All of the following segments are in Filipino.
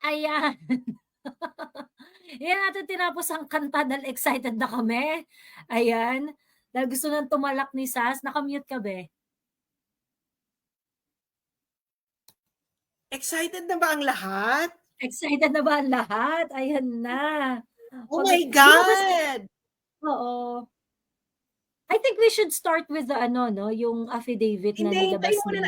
Ayan. Yan natin tinapos ang kanta dahil excited na kami. Ayan, dahil gusto ng tumalak ni Sas. Naka-mute ka be. Excited na ba ang lahat? Excited na ba ang lahat? Ayan na. Oh my God! Oo. I think we should start with the yung affidavit na nilabas ni...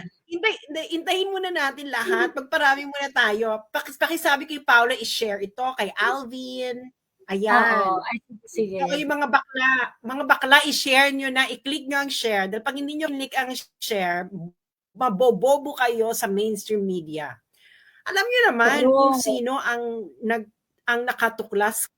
Hintayin muna natin lahat. Magparami muna tayo. Pakisabi kay Paula i-share ito kay Alvin. Ayan. Oo, I think, sige. So, yung mga bakla, i-share nyo na, i-click nyo ang share. Dahil pag hindi nyo click ang share, mabobobo kayo sa mainstream media. Alam nyo naman kung sino ang nakatuklas,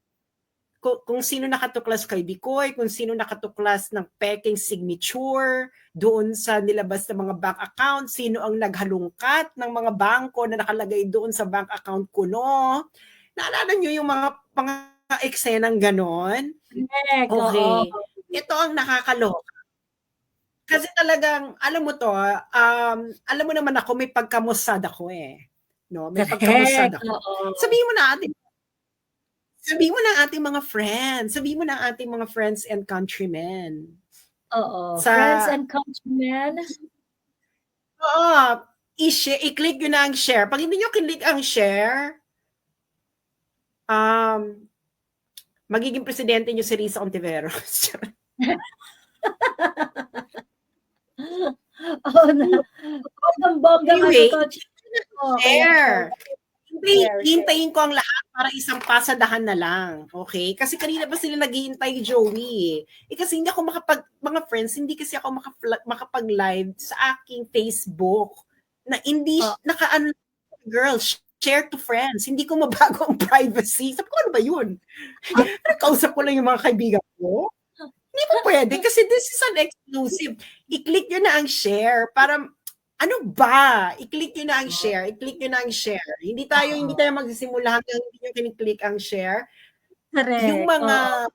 kung sino nakatuklas kay Bicoy, kung sino nakatuklas ng peking signature doon sa nilabas na mga bank account, sino ang naghalungkat ng mga bangko na nakalagay doon sa bank account ko, no? Naalala nyo yung mga eksenang ganon? Okay. Ito ang nakakaloka. Kasi talagang, alam mo to, alam mo naman ako, may pagkamusad ako eh. No? May pagkamusad ako. Sabihin mo na ating mga friends. Sabihin mo na ating mga friends and countrymen. Oo. Friends and countrymen. Oo. I-click nyo na ang share. Pag hindi nyo click ang share, magiging presidente nyo si Risa Ontiveros. Anyway, share. Hintayin ko ang lahat para isang pasadahan na lang. Okay? Kasi kanina ba sila naghihintay, Joey? Kasi hindi ako mga friends, hindi kasi ako makapag-live sa aking Facebook na hindi, girl, share to friends. Hindi ko mabago ang privacy. Sabi ko, ano ba yun? Nakausap ko lang yung mga kaibigan ko. Hindi pa pwede kasi this is an exclusive. I-click nyo na ang share para ano ba? I-click nyo na ang share. I-click nyo na ang share. Hindi tayo magsisimula hanggang hindi nyo kiniklik ang share. Correct. Yung mga,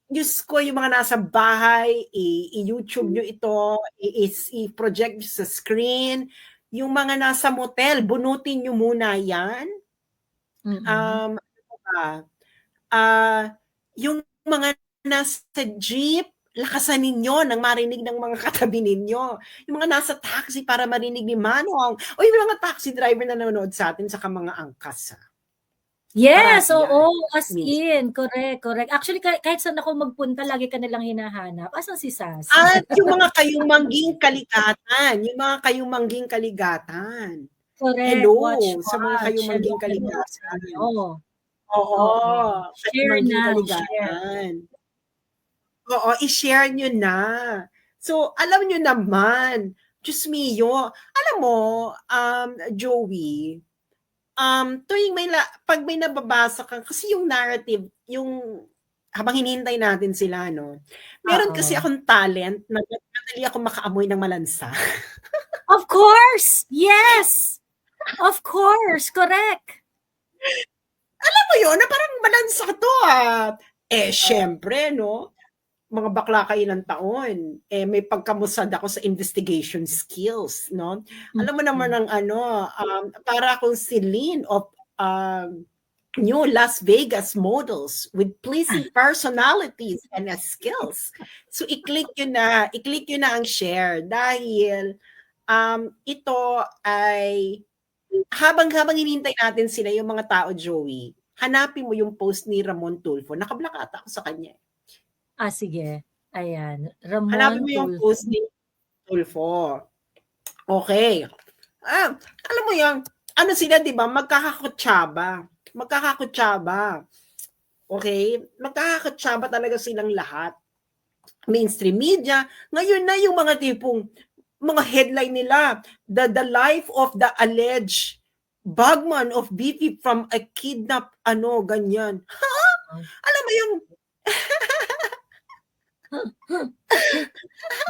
Diyos ko, yung mga nasa bahay, i-YouTube nyo ito, i-project sa screen. Yung mga nasa motel, bunutin nyo muna yan. Yung mga nasa jeep, lakasan ninyo nang marinig ng mga katabi ninyo. Yung mga nasa taxi para marinig ni Manong. O yung mga taxi driver na nanonood sa atin saka mga angkas. Yes, oo, as in. Correct. Actually, kahit saan ako magpunta, lagi ka nilang hinahanap. Asan si Sas? At yung mga kayumangging kaligatan. Correct. Hello, sa mga kayumangging kaligatan. Oo. Share na. Oo, i-share nyo na. So, alam nyo naman, Diyos mio, alam mo, Joey, pag may nababasa ka, kasi yung narrative, yung habang hinihintay natin sila, no? Meron kasi akong talent na madali ako makaamoy ng malansa. Of course! Yes! Of course! Correct! Alam mo yun, na parang malansa to syempre, no? Mga bakla kayo ng taon, may pagkamusad ako sa investigation skills, no? Alam mo naman ang para akong si Lynn of new Las Vegas models with pleasing personalities and skills. So i-click yun na ang share dahil ito ay habang hinihintay natin sila yung mga tao, Joey, hanapin mo yung post ni Ramon Tulfo. Nakablock ata ako sa kanya. Sige. Ayan. Ramon hanapin mo yung post ni Tulfo. Okay. Alam mo yan, ano sila, di ba? Magkakakutsaba. Okay? Magkakakutsaba talaga silang lahat. Mainstream media. Ngayon na yung mga tipong, mga headline nila, the life of the alleged bagman of BP from a kidnap, ganyan. Ha? Alam mo yung...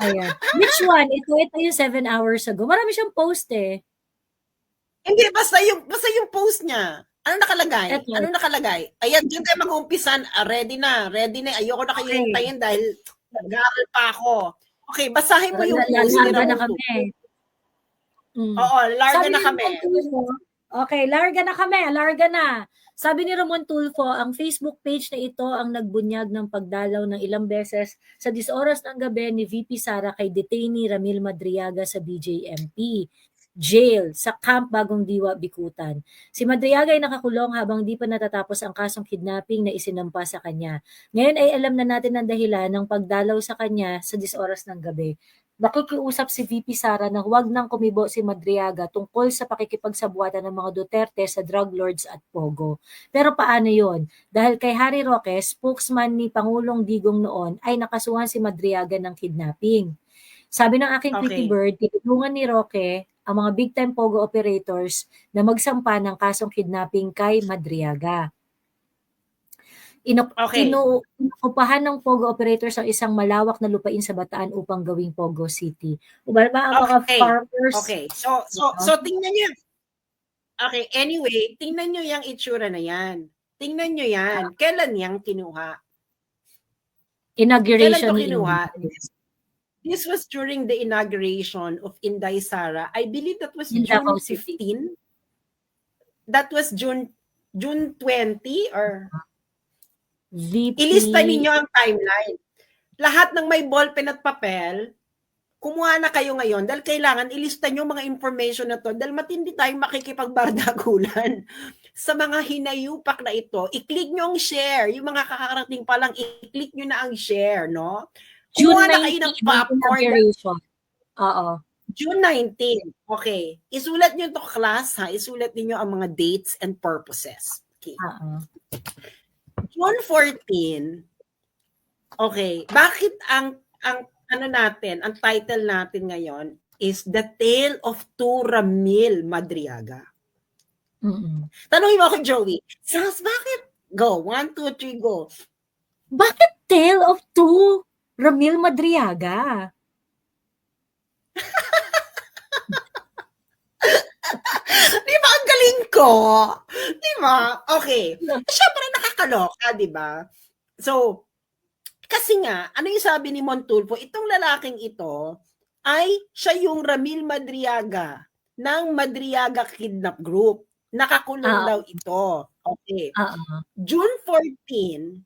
Ayan. Which one? Ito yung 7 hours ago. Marami siyang post eh. Hindi, basta yung post niya. Ano nakalagay? Ayan, dyan tayo mag-umpisan. Ready na. Ayoko na kayo hintayin dahil nag-aaral pa ako. Okay, basahin mo yung post ni Ramon. Na kami. Oo, larga na kami. Okay, larga na kami, larga na. Sabi ni Ramon Tulfo, ang Facebook page na ito ang nagbunyag ng pagdalaw ng ilang beses sa 10 oras ng gabi ni VP Sara kay detainee Ramil Madriaga sa BJMP jail sa Camp Bagong Diwa, Bikutan. Si Madriaga ay nakakulong habang di pa natatapos ang kasong kidnapping na isinampa sa kanya. Ngayon ay alam na natin ang dahilan ng pagdalaw sa kanya sa 10 oras ng gabi. Nakikiusap si VP Sara na huwag nang kumibo si Madriaga tungkol sa pakikipagsabuatan ng mga Duterte sa drug lords at Pogo. Pero paano yon? Dahil kay Harry Roque, spokesman ni Pangulong Digong noon, ay nakasuhan si Madriaga ng kidnapping. Sabi ng aking Pretty Okay. Bird, tinulungan ni Roque ang mga big-time Pogo operators na magsampa ng kasong kidnapping kay Madriaga. Okay. Inuupahan ng Pogo operators ang isang malawak na lupain sa Bataan upang gawing Pogo City. Umalma ang mga Okay. farmers. Okay. So tingnan niyo. Okay, anyway, tingnan niyo yung itsura na yan. Tingnan niyo yan. Kailan yang kinuha? Inauguration Kailan to ni kinuha? Inday. This was during the inauguration of Inday Sara. I believe that was In June Davao City. 15. That was June 20 or VP. ilista ninyo ang timeline. Lahat ng may ballpen at papel, kumuha na kayo ngayon dahil kailangan ilista nyo mga information na to dahil matindi tayong makikipagbardagulan sa mga hinayupak na ito. I-click nyo ang share. Yung mga kakarating pa lang, i-click nyo na ang share, no? June Kumuha na kayo 19 ng popcorn. inauguration. Oo. June 19. Okay. Isulat nyo to class, ha? Isulat niyo ang mga dates and purposes. Okay. Oo. June 14. Okay. Bakit ang ano natin, ang title natin ngayon is The Tale of Two Ramil Madriaga. Mm-mm. Tanungin mo ako, Joey. Sas, bakit? Go. 1, 2, 3, go. Bakit Tale of Two Ramil Madriaga? Di ba ang galing ko? Di ba? Okay. Siyempre nakakaloka, di ba? So, kasi nga, ano yung sabi ni Montulfo? Itong lalaking ito ay siya yung Ramil Madriaga ng Madriaga Kidnap Group. Nakakulong daw ito. Okay. June 14,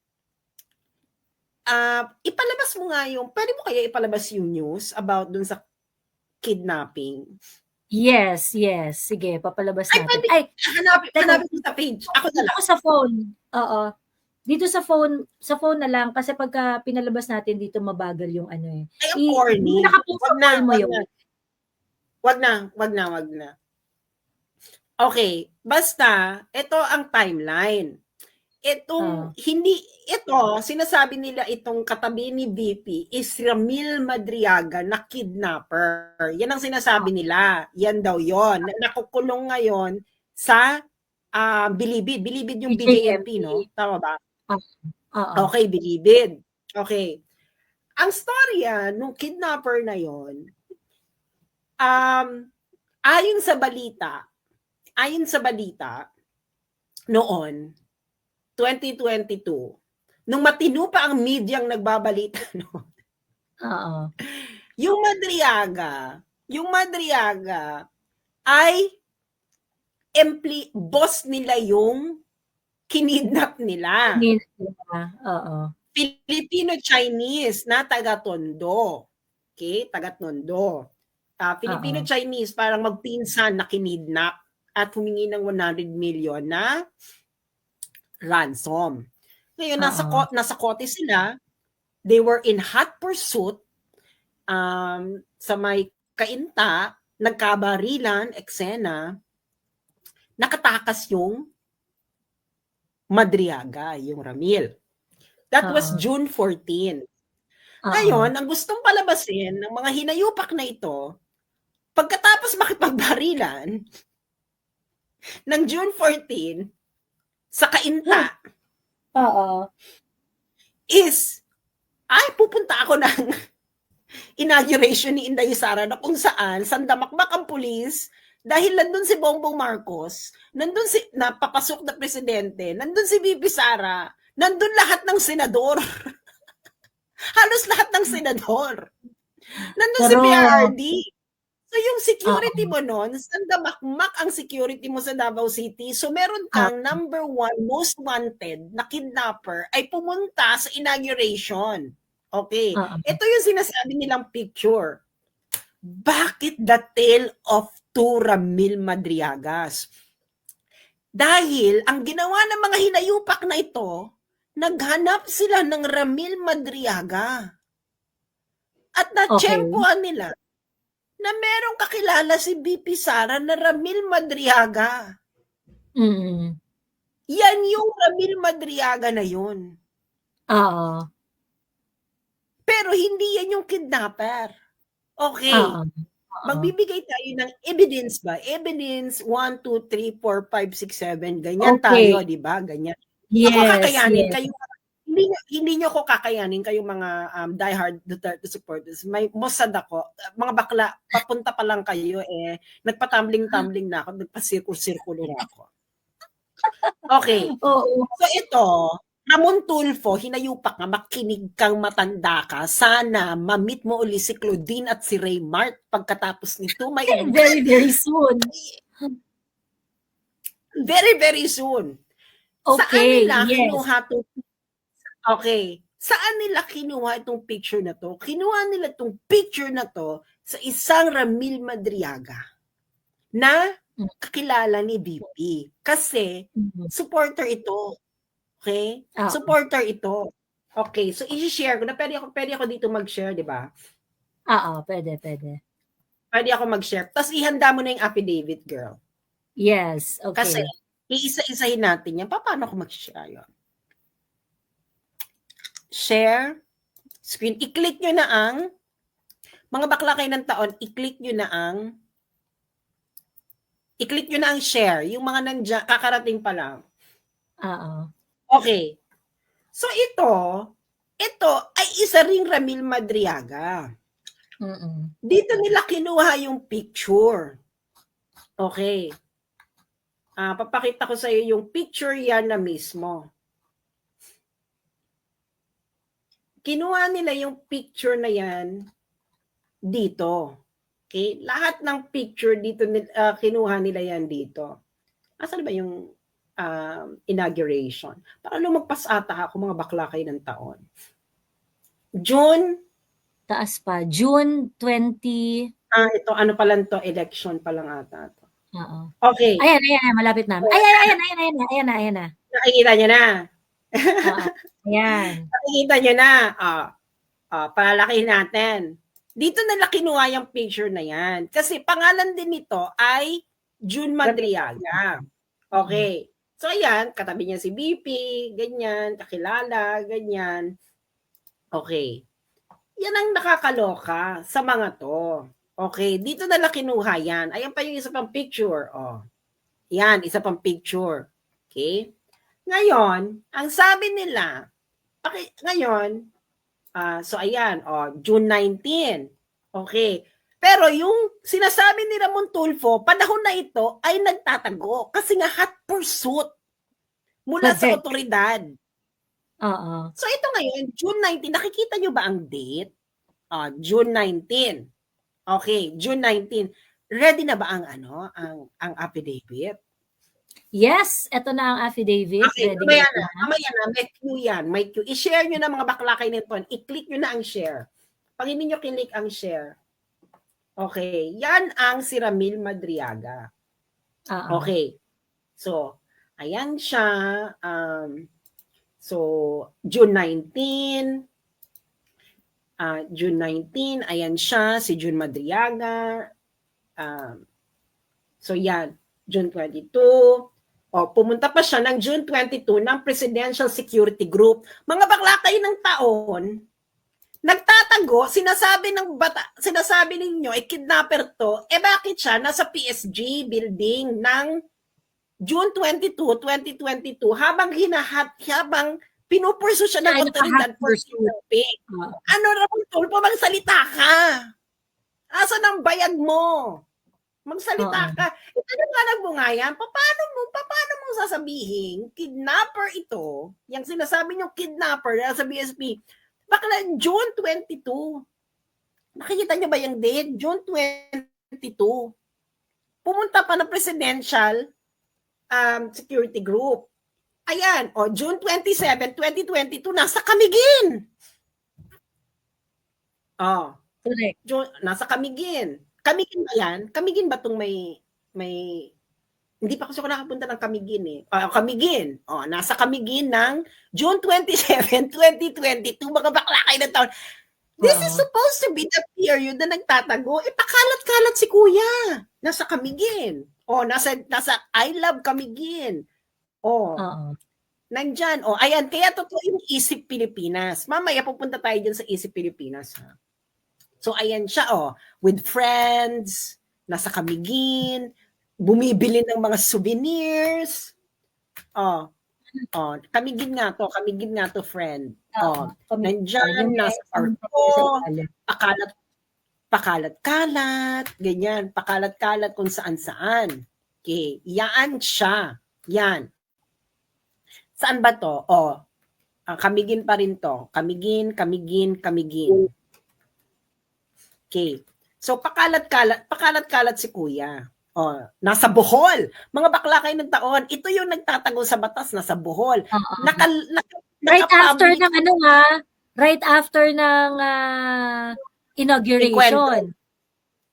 ipalabas mo nga yung, pwede mo kaya ipalabas yung news about dun sa kidnapping? Yes. Sige, papalabas Ay, natin. pwede. Hanapin mo sa page. Ako na lang. Ako sa phone. Oo. Dito sa phone na lang kasi pagka pinalabas natin dito mabagal yung ano eh. Ay, ang corny. Nakapost sa phone mo yun. Wag na. Okay, basta ito ang timeline. Sinasabi nila itong katabi ni VP is Ramil Madriaga na kidnapper. Yan ang sinasabi nila. Yan daw yon. Nakukulong ngayon sa Bilibid. Bilibid yung BJMP, no? Tama ba? Okay, Bilibid. Okay. Ang storya nung kidnapper na yon, ayon sa balita, noon, 2022, nung matino pa ang medyang nagbabalita noon. Yung Madriaga ay boss nila yung kinidnap nila. Filipino-Chinese na taga-Tondo. Okay, taga-Tondo. Filipino-Chinese parang magpinsan na kinidnap at humingi ng 100 million na ransom. Ngayon, nasa kote sila. They were in hot pursuit sa may kainta, nagkabarilan, eksena, nakatakas yung Madriaga, yung Ramil. That was June 14. Ngayon, ang gustong palabasin ng mga hinayupak na ito, pagkatapos makipagbarilan, ng June 14, sa kainta, is, pupunta ako ng inauguration ni Inday Sara na kung saan, sandamakmak ang pulis, dahil nandun si Bongbong Marcos, nandun napapasok na presidente, nandun si VP Sara, nandun lahat ng senador. Halos lahat ng senador. Nandun si PRRD. So yung security Oo. mo nun, sandamakmak ang security mo sa Davao City. So meron Oo. kang number 1 most wanted na kidnapper ay pumunta sa inauguration. Okay. Oo. Ito yung sinasabi nilang picture. Bakit the tale of two Ramil Madriagas? Dahil ang ginawa ng mga hinayupak na ito, naghanap sila ng Ramil Madriaga. At Okay. natsyempohan nila na merong kakilala si BP Sara na Ramil Madriaga. Mm. Yan yung Ramil Madriaga na yun. Oo. Pero hindi yan yung kidnapper. Oo. Okay. Oo. Magbibigay tayo ng evidence ba? Evidence 1, 2, 3, 4, 5, 6, 7. Ganyan Okay. tayo, di ba? Ganyan. Ako Yes, kakayanin yes. kayo. Hindi niyo ko kakayanin kayong mga diehard Duterte supporters. May Mossad ako. Mga bakla, papunta pa lang kayo nagpatumbling-tumbling na ako, nagpasirkul-sirkulo na ako. Okay. Oo. So ito, Ramon Tulfo, hinayupak nga, makinig kang matanda ka. Sana ma-meet mo uli si Claudine at si Raymart pagkatapos nito. May Very, very soon. very, very soon. Saan Okay, nila yes. kinuha to? Okay. Saan nila kinuha itong picture na to? Kinuha nila itong picture na to sa isang Ramil Madriaga na kakilala ni BP. Kasi supporter ito. Okay? Oo. Supporter ito. Okay, so i-share ko na pwede ako dito mag-share, di ba? Oo, pwede. Pwede ako mag-share. Tapos ihanda mo na yung affidavit, girl. Yes, Kasi okay. iisa-isahin natin yan. Paano ako mag-share yun? Share screen. I-click nyo na ang mga bakla kayo ng taon, i-click nyo na ang share. Yung mga nandiyan, kakarating pa lang. Oo. Okay. So ito ay isa ring Ramil Madriaga. Dito nila kinuha yung picture. Okay. Papakita ko sa iyo yung picture yan na mismo. Kinuha nila yung picture na yan dito. Okay? Lahat ng picture dito, kinuha nila yan dito. Asan ba yung inauguration? Para lumagpas ata ako, mga bakla kayo ng taon. June? Taas pa. June 20. Ito, ano pa lang to? Election pa lang ata to. Oo. Okay. Ayan, malapit na. Ayan na. Nakikita niyo na. Oo. Ayan. Nakikita niyo na. Palalakihin natin. Dito nila kinuha yung picture na yan. Kasi pangalan din nito ay June Madriaga. Okay. So ayan, katabi niya si BP, ganyan, kakilala, ganyan. Okay. Yan ang nakakaloka sa mga to. Okay, dito nila kinuha yan. Ayan pa yung isa pang picture. Yan, isa pang picture. Okay? Ngayon, ang sabi nila, ngayon, so ayan, June 19. Okay. Pero yung sinasabi ni Ramon Tulfo, panahon na ito ay nagtatago kasi nga hot pursuit mula sa otoridad. Oo. So ito ngayon, June 19, nakikita nyo ba ang date? June 19. Okay, June 19. Ready na ba ang ang affidavit? Yes, ito na ang affidavit. Okay, Ready mamaya na, may queue yan, may queue. I-share nyo na mga bakla kayo nito. I-click nyo na ang share. Pag hindi nyo click ang share, okay, yan ang si Ramil Madriaga. Okay, so, ayan siya. So, June 19, June 19, ayan siya, si June Madriaga. So, yan, June 22. Pumunta pa siya ng June 22 ng Presidential Security Group. Mga bakla kayo ng taon, nagtatago, sinasabi ninyo, kidnapper to, bakit siya nasa PSG building ng June 22, 2022, habang pinupurso siya ng otoridad for kidnapping. Ano Ramon Tulfo, magsalita ka. Asan ang bayag mo? Magsalita ka. Ano mo nga yan? Paano mo sasabihin, kidnapper ito, yung sinasabi nyo kidnapper sa BSP, bakla June 22. Nakikita nyo ba yung date? June 22. Pumunta pa ng presidential security group. Ayan, June 27, 2022, nasa Camiguin. Correct. Nasa Camiguin. Camiguin ba yan? Camiguin ba itong may hindi pa kasi ako nakapunta ng Camiguin eh. Camiguin. Nasa Camiguin ng June 27, 2022, mga bakla kayo ng taon. This is supposed to be the period na nagtatago. Pakalat-kalat si kuya. Nasa Camiguin. Nasa I Love Camiguin. Nandyan. Ayan. Kaya totoo yung Isip Pilipinas. Mamaya pupunta tayo dyan sa Isip Pilipinas. Ha? So, ayan siya, with friends, nasa Camiguin, bumibili ng mga souvenirs. Camiguin nga to, friend. Nandyan, nasa parko, pakalat-kalat, ganyan, pakalat-kalat kung saan-saan. Okay, yan siya. Yan. Saan ba to? Camiguin pa rin to. Camiguin. Okay. So, pakalat-kalat si kuya. Nasa Bohol. Mga bakla kayo ng taon. Ito yung nagtatago sa batas, nasa Bohol. Right after ng right after ng inauguration.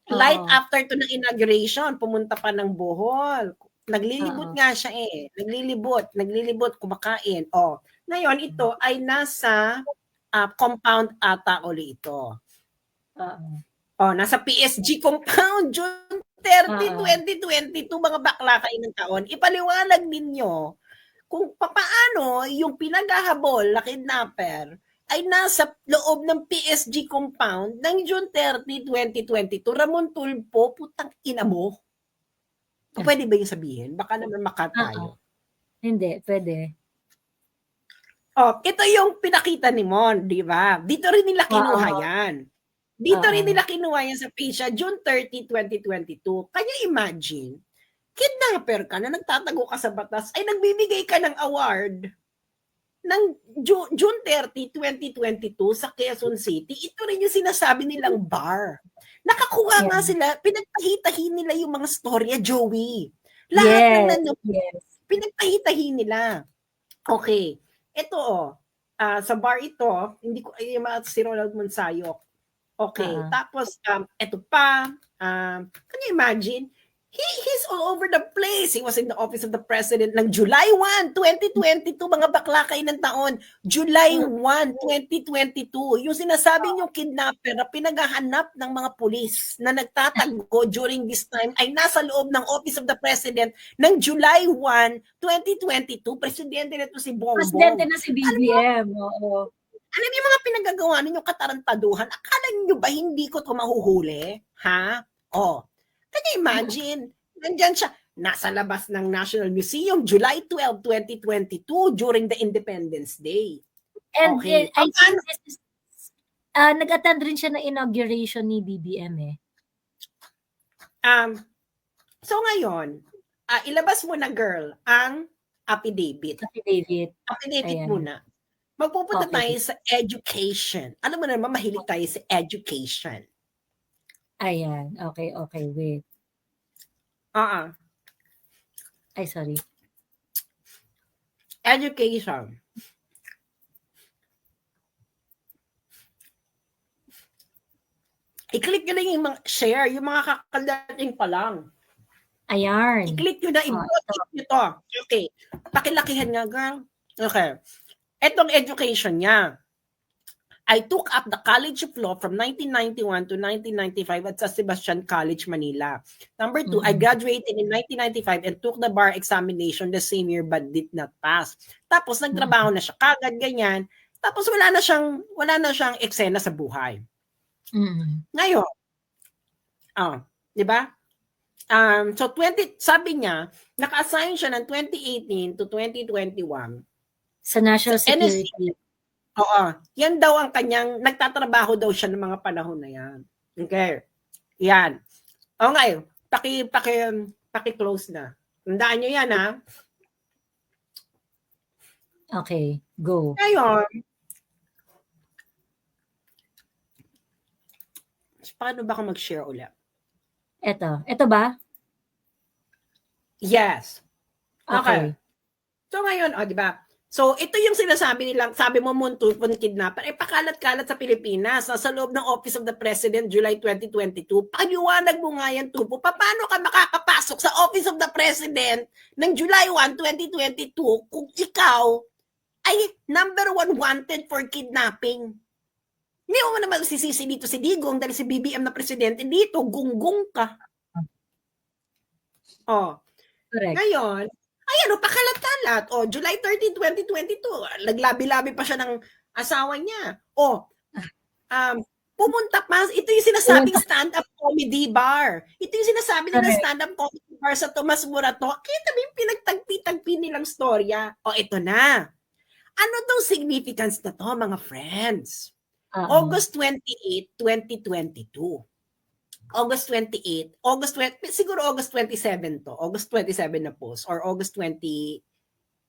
Right after to ng inauguration, pumunta pa ng Bohol. Naglilibot nga siya Naglilibot, kumakain. Ngayon, ito ay nasa compound ata uli ito. Nasa PSG compound, June 30, 2022, mga bakla kayo ng taon. Ipaliwanag ninyo kung paano yung pinaghahabol na kidnapper ay nasa loob ng PSG compound ng June 30, 2022. Ramon Tulfo, putang ina mo. Pwede ba yung sabihin? Baka naman makatayo. Hindi, pwede. Ito yung pinakita ni Mon, di ba? Dito rin nila kinuha yan. Dito rin nila kinuha yan sa page June 30, 2022. Kanya imagine, kidnapper ka na nagtatago ka sa batas, ay nagbibigay ka ng award ng June 30, 2022 sa Quezon City. Ito rin yung sinasabi nilang bar. Nakakuha nga sila, pinagtahi-tahi nila yung mga storya, Joey. Lahat ng pinagtahi-tahi nila. Okay. Ito sa bar ito, hindi ko si Ronald Monsayo. Okay, tapos ito pa, can you imagine? He's all over the place. He was in the office of the president ng July 1, 2022, mga bakla kayo ng taon. July 1, 2022. Yung sinasabi niyong kidnapper na pinaghahanap ng mga pulis na nagtatago during this time ay nasa loob ng office of the president ng July 1, 2022. Presidente na ito si Bongbong. Presidente na si BBM. Alam niyo mga pinagagawa ninyong katarantaduhan, akala niyo ba hindi ko ito mahuhuli? Ha? Can you imagine? Nandyan siya, nasa labas ng National Museum, July 12, 2022, during the Independence Day. And I think this is, nag-attend rin siya ng inauguration ni BBM eh. So ngayon, ilabas mo na girl, ang affidavit. Affidavit muna. Magpupunta tayo sa education. Alam mo naman, mahilig tayo sa education. Ayan. Okay, wait. Ay, sorry. Education. I-click nyo lang yung mga share, yung mga kakalating pa lang. Ayan. I-click nyo na, i-click nyo to. Okay. Pakilakihan nga, girl. Okay. Etong education niya. I took up the College of Law from 1991 to 1995 at San Sebastian College, Manila. Number 2, I graduated in 1995 and took the bar examination the same year but did not pass. Tapos nagtrabaho na siya kagad, ganyan. Tapos wala na siyang eksena sa buhay. Ngayon, di ba? So sabi niya, naka-assign siya ng 2018 to 2021 sa National Security. Yan daw ang kanyang, nagtatrabaho daw siya ng mga panahon na yan. Okay. Yan. Ngayon, paki-close na. Tandaan nyo yan, ha? Okay, go. Ngayon, paano ba ako mag-share ulit? Ito ba? Yes. Okay. Okay. So ngayon, di ba? So ito yung sinasabi nilang, sabi mo Montulfo kidnapper, pakalat-kalat sa Pilipinas, nasa loob ng Office of the President, July 2022. Paliwanag mo nga yan, Tulfo, paano ka makakapasok sa Office of the President ng July 1, 2022 kung ikaw ay number 1 wanted for kidnapping? Hindi mo naman sisisi dito si Digong dahil si BBM na presidente dito, gunggong ka. Correct. Ngayon, ayan, pakalat-kalat. July 13, 2022, naglabi-labi pa siya ng asawa niya. Pumunta pa, ito yung sinasabing stand-up comedy bar. Ito yung sinasabi nila stand-up comedy bar sa Tomas Morato. Kita mo yung pinagtagpi-tagpi nilang storya. Ito na. Ano tong significance na to, mga friends? August 28, 2022. August 28, siguro August 27 to. August 27 na post or August 20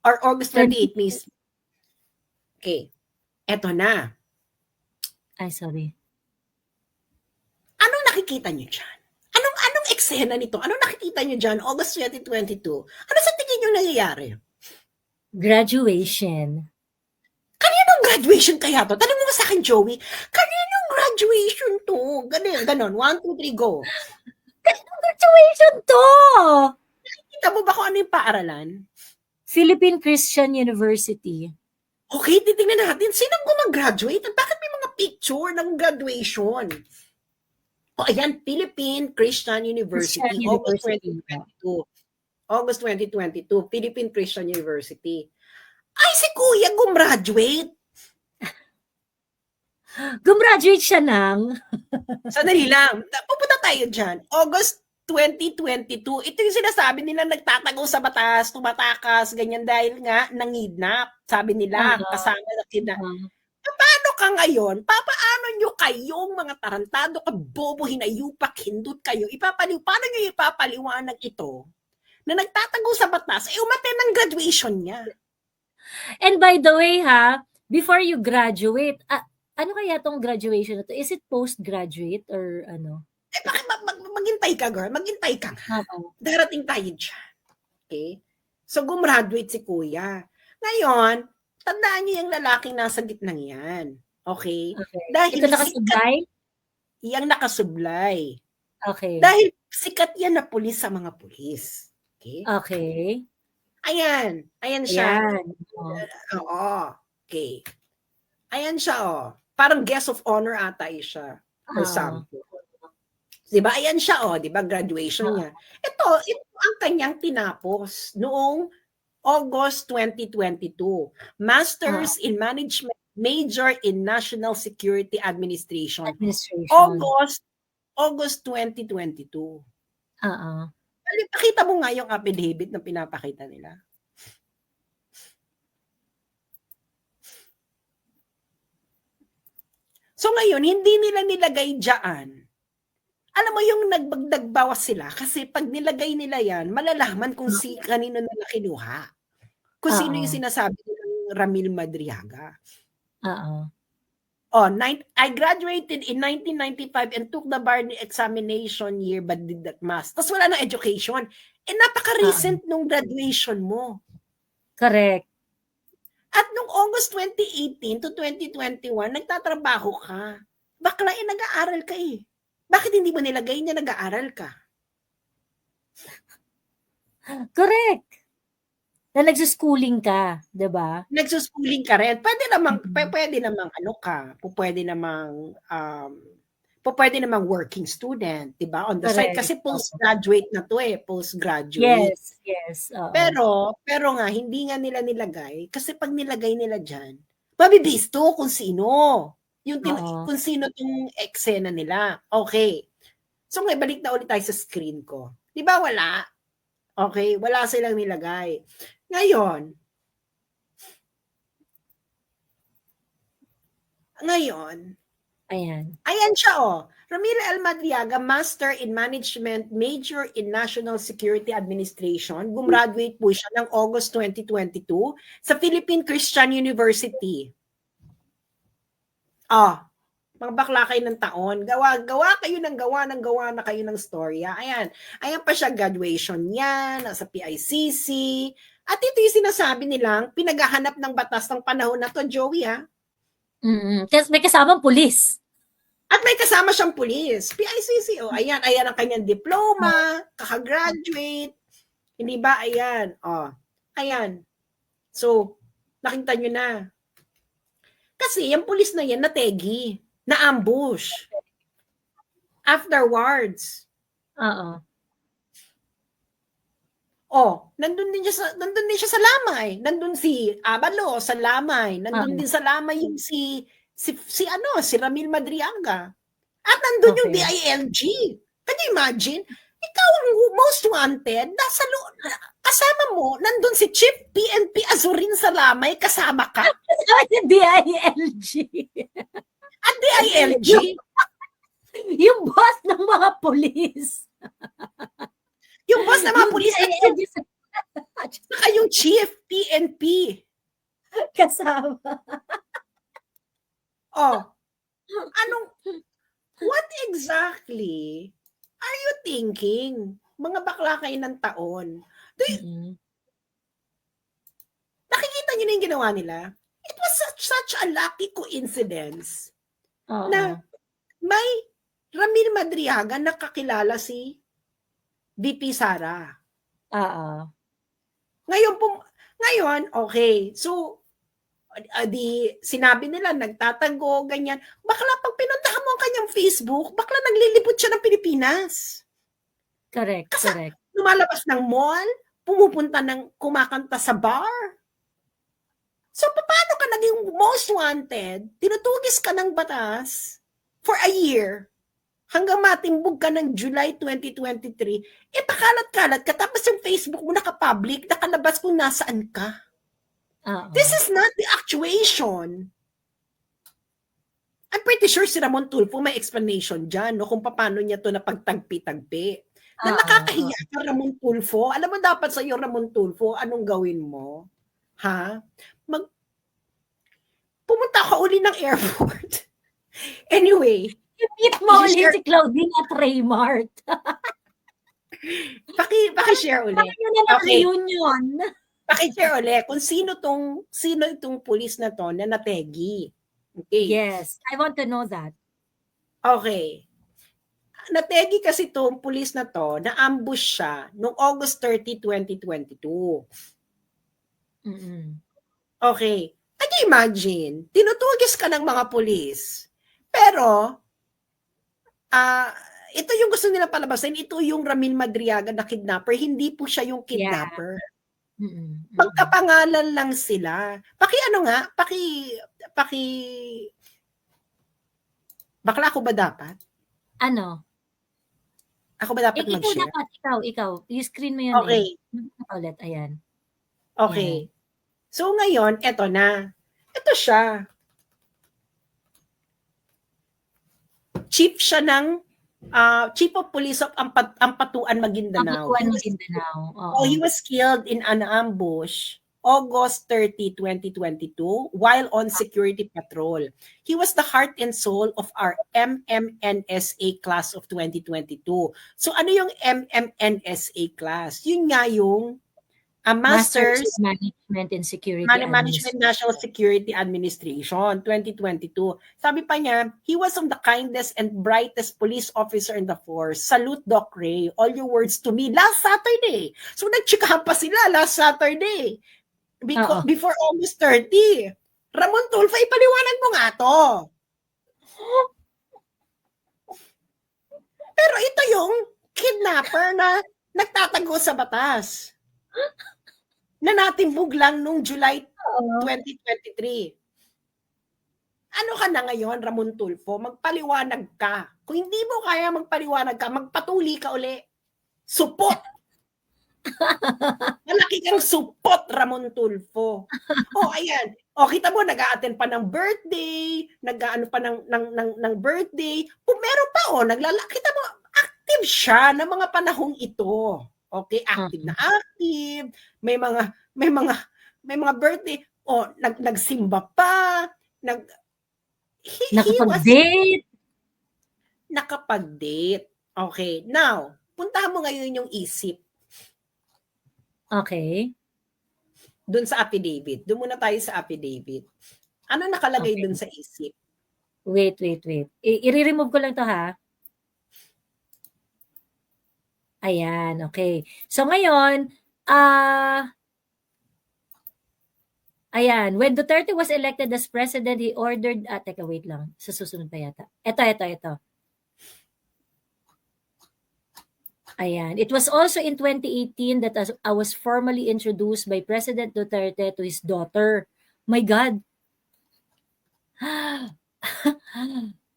or August 28 mismo. Okay. Eto na. Ay, sorry. Anong nakikita niyo dyan? Anong eksena nito? Anong nakikita niyo dyan? August 2022. Ano sa tingin niyo nangyayari? Graduation. Kaninong graduation kaya to? Tanong mo sa akin, Joey. Kaninong graduation to? Ganon. 1, 2, 3, go. Kaninong graduation to? Kita mo ba kung ano yung paaralan? Philippine Christian University. Okay, titingnan natin. Sinong gumag-graduate? At bakit may mga picture ng graduation? Ayan, Philippine Christian University. August 2022. August 2022, Philippine Christian University. Ay, si Kuya gumraduate. Gumraduate siya ng? Sandali lang. Pupunta tayo dyan. August 2022. Ito yung sinasabi nila nagtatago sa batas, tumatakas, ganyan dahil nga nangidnap. Sabi nila, kasama na kidnap. Paano ka ngayon? Paano nyo kayong mga tarantado ka, bobo, hinayupak, hindut kayo? Paano nyo ipapaliwanag ito na nagtatago sa batas, umattend ng graduation niya? And by the way before you graduate, ano kaya tong graduation na to? Is it postgraduate or ano? Bakit maghintay ka, girl? Maghintay ka nga. Darating tayo dyan. Okay? So, gumraduate si Kuya. Ngayon, tandaan niyo yung lalaking nasa gitnang yan. Okay? Dahil ito nakasublay? Yang nakasublay. Okay. Dahil sikat yan na pulis sa mga pulis. Okay? Okay. Ayan siya. Ayan. Oo. Okay. Ayan siya, Parang guest of honor ata siya. For example. Diba? Ayan siya, diba? Graduation niya. Ito ang kanyang tinapos noong August 2022. Masters in Management, Major in National Security Administration. August 2022. Pakita mo nga yung affidavit na pinapakita nila. So ngayon, hindi nila nilagay dyan. Alam mo yung nagbagdagbawas sila kasi pag nilagay nila yan, malalaman kung kanino nila kinuha. Kung sino yung sinasabi ng Ramil Madriaga. I graduated in 1995 and took the bar examination year but did that mass. Tapos wala na education. Napaka-recent nung graduation mo. Correct. At nung August 2018 to 2021, nagtatrabaho ka. Bakla, nag-aaral ka Bakit hindi mo nilagay niya nag-aaral ka? Correct. Na nagsuschooling ka, 'di ba? Nagsuschooling ka rin. Pwede namang pwede namang working student, 'di ba? On the side kasi postgraduate na 'to postgraduate. Yes. Pero nga hindi nga nila nilagay kasi pag nilagay nila diyan, mabibisto kung sino. Kung sino tong eksena nila. Okay. So ngayon, balik na ulit tayo sa screen ko. Di ba wala? Okay, wala silang nilagay. Ngayon, ayan siya Ramil L. Madriaga, Master in Management, Major in National Security Administration. Gumraduate po siya ng August 2022 sa Philippine Christian University. Mga bakla kayo ng taon. Gawa kayo ng gawa na kayo ng storya. Ayan. Ayan pa siya, graduation niya, nasa PICC. At ito yung sinasabi nilang pinaghahanap ng batas ng panahon na to, Joey, ha? Kasi may kasamang pulis. At may kasama siyang pulis. PICC, oh, ayan ang kanyang diploma, kakagraduate. Hindi ba? Ayan, oh. Ayan. So, nakita nyo na. Kasi yung pulis na yan, nategi, na-ambush. Afterwards. Oo. Oh, nandun din siya sa Lamay. Nandun si Abalo sa Lamay. Nandun din sa Lamay yung si Ramil Madriaga. At nandun yung DILG. Can you imagine? Ikaw ang most wanted, kasama mo, nandun si Chief PNP Azurin sa Lamay, kasama ka. Kasama si DILG. At DILG? Yung boss ng mga polis. Yung boss ng mga polis at saka yung Chief PNP. Kasama. Oh, what exactly are you thinking? Mga bakla kayo ng taon. Nakikita niyo na yung ginawa nila? It was such a lucky coincidence na may Ramil Madriaga nakakilala si VP Sara. Ngayon, okay. So, sinabi nila, nagtatago, ganyan. Bakla pag pinuntahan mo ang kanyang Facebook, bakla naglilipot siya ng Pilipinas. Correct. Lumalabas ng mall, kumakanta sa bar. So, paano ka naging most wanted? Tinutugis ka ng batas for a year hanggang matimbog ka ng July 2023, pakalat-kalat ka, tapos yung Facebook mo naka-public, nakalabas kung nasaan ka. This is not the actuation. I'm pretty sure si Ramon Tulfo may explanation dyan, no, kung paano niya to napagtagpi-tagpi. Na nakakahiya ka, Ramon Tulfo. Alam mo dapat sa iyo, Ramon Tulfo, anong gawin mo? Ha? Pumunta ka uli ng airport. Anyway, i-meet mo ulit si Claudine at Raymart. Paki-share ulit. Reunion. Paki-share ulit kung sino itong pulis na to na nategi. Okay. Yes, I want to know that. Okay. Nategi kasi itong pulis na to, na-ambush siya noong August 30, 2022. Okay. Can you imagine? Tinutugis ka ng mga pulis. Pero, ito yung gusto nila palabasin, ito yung Ramil Madriaga na kidnapper, hindi po siya yung kidnapper. Magkapangalan lang sila. Bakla ako ba dapat? Ano? Ako ba dapat mag-share? Ikaw. I-screen mo yun. Okay. Ulit, ayan. Okay. So ngayon, eto na. Ito siya. Chief siya ng Chief of Police of Ampatuan, Maguindanao. He was killed in an ambush August 30, 2022 while on security patrol. He was the heart and soul of our MMNSA class of 2022. So ano yung MMNSA class? Yun nga yung Masters Management and Security Management National Security Administration 2022. Sabi pa niya, he was of the kindest and brightest police officer in the force. Salute, Doc Ray. All your words to me last Saturday. So nagchikahan pa sila last Saturday. Before August 30. Ramon Tulfo, ipaliwanag mo nga to. Pero ito yung kidnapper na nagtatago sa batas. Na natimbog lang nung July 2023. Ano ka na ngayon, Ramon Tulfo? Magpaliwanag ka. Kung hindi mo kaya magpaliwanag ka, magpatuli ka uli. Supot! Malaki kang supot, Ramon Tulfo. Ayan. Kita mo, nag-a-attend pa ng birthday, nag-aano pa ng birthday. Meron pa, kita mo, active siya ng mga panahong ito. Okay, active na active. May mga birthday. Nagsimba pa. he was Nakapag-date. nakapag-date. Okay. Now, puntahan mo ngayon yung isip Okay. dun sa affidavit. Doon muna tayo sa affidavit. Ano nakalagay Okay. dun sa isip? Wait. I-remove ko lang to ha. Ayan, okay. So ngayon, ayan, when Duterte was elected as president, he ordered, teka, wait lang. Sa susunod pa yata. Ito. Ayan. It was also in 2018 that I was formally introduced by President Duterte to his daughter. My God.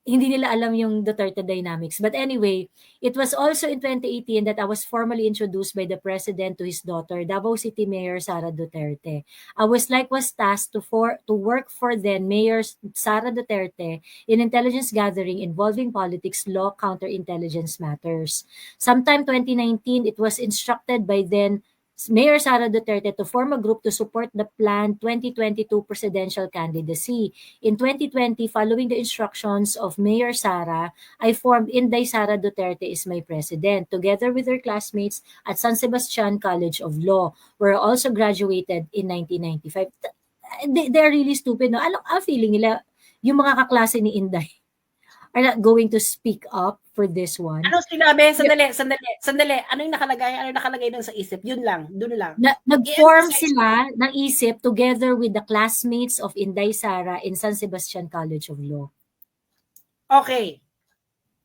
Hindi nila alam yung Duterte dynamics. But anyway, it was also in 2018 that I was formally introduced by the President to his daughter, Davao City Mayor Sara Duterte. I was likewise tasked to work for then Mayor Sara Duterte in intelligence gathering involving politics, law, counterintelligence matters. Sometime 2019, it was instructed by then Mayor Sara Duterte to form a group to support the planned 2022 presidential candidacy. In 2020, following the instructions of Mayor Sara, I formed Inday Sara Duterte is my president, together with her classmates at San Sebastian College of Law, where I also graduated in 1995. They're really stupid, no? Ano ang feeling nila? Yung mga kaklase ni Inday are not going to speak up for this one. Ano sinabi? Sandali. Ano yung nakalagay? Ano yung nakalagay dun sa isip? Yun lang. Dun lang. Nag-form sila ng isip together with the classmates of Inday Sara in San Sebastian College of Law. Okay.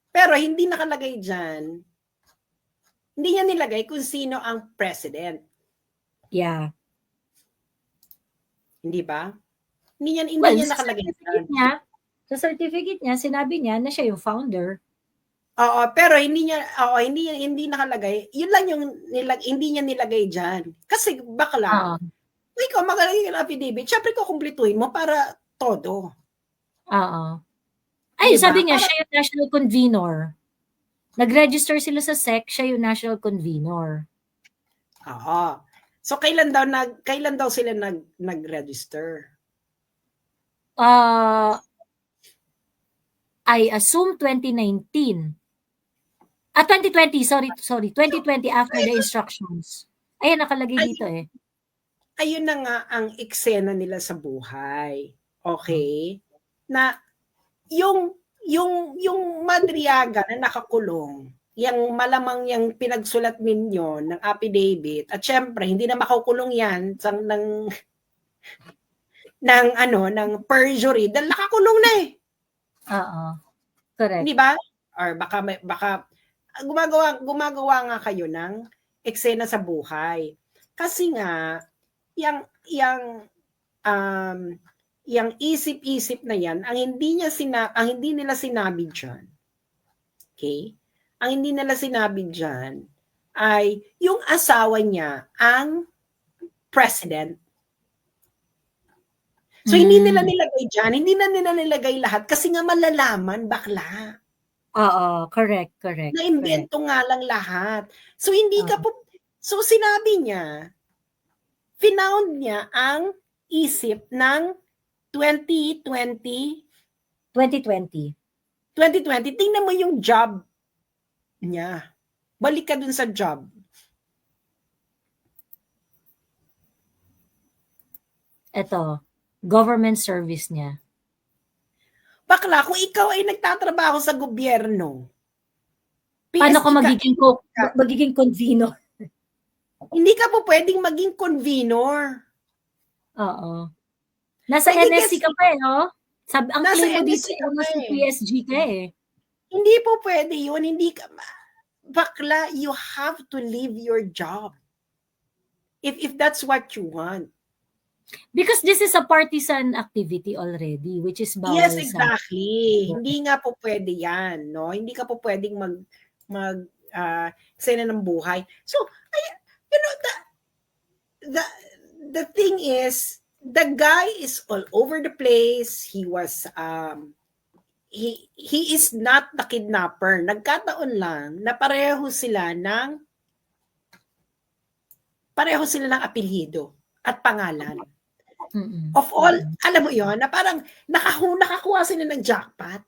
Pero hindi nakalagay dyan, hindi niya nilagay kung sino ang president. Yeah. Hindi ba? Hindi Well, niya nakalagay dyan. Sa certificate niya, sinabi niya na siya yung founder. Oo, pero hindi nakalagay. Yun lang yung hindi niya nilagay dyan. Kasi bakla. Ikaw magalagay ng affidavit, syempre kukumplituhin mo para todo. Oo. Ay, Diba? sabi niya, siya yung national convener. Nag-register sila sa SEC, siya yung national convener. Oo. So kailan daw sila nag-register? I assume 2019. 2020, sorry. 2020 after the instructions. Ayan, nakalagay dito eh. Ayun na nga ang eksena nila sa buhay. Okay? Na yung Madriaga na nakakulong, yung malamang yung pinagsulat ninyo ng affidavit, at syempre, hindi na makukulong yan ng perjury dahil nakakulong na eh. Oo. Correct. Hindi ba? Or baka gumagawa nga kayo ng eksena sa buhay. Kasi nga yang isip-isip na yan, ang hindi nila sinabi diyan. Okay? Ang hindi nila sinabi diyan ay yung asawa niya ang president. So, hindi nila nilagay dyan. Hindi na nila nilagay lahat kasi nga malalaman, bakla. Oo, correct. Na-invento nga lang lahat. So, so, sinabi niya, finound niya ang isip ng 2020. Tingnan mo yung job niya. Balik ka dun sa job. Ito. Government service niya. Bakla, kung ikaw ay nagtatrabaho sa gobyerno, paano ka magiging convenor? Hindi ka po pwedeng maging convenor. Oo. Nasa NSC ka pa eh, no? Ang claim mo dito, nasa PSG ka eh. Hindi po pwede yun. Bakla, you have to leave your job. If that's what you want. Because this is a partisan activity already, which is bawal Yes, exactly. Hindi nga po pwede yan, no? Hindi ka po pwedeng eksena ng buhay. So, you know, the thing is, the guy is all over the place. He was, he is not the kidnapper. Nagkataon lang na pareho sila ng apelyido at pangalan. Of all, alam mo yon na parang nakakuha sila ng jackpot.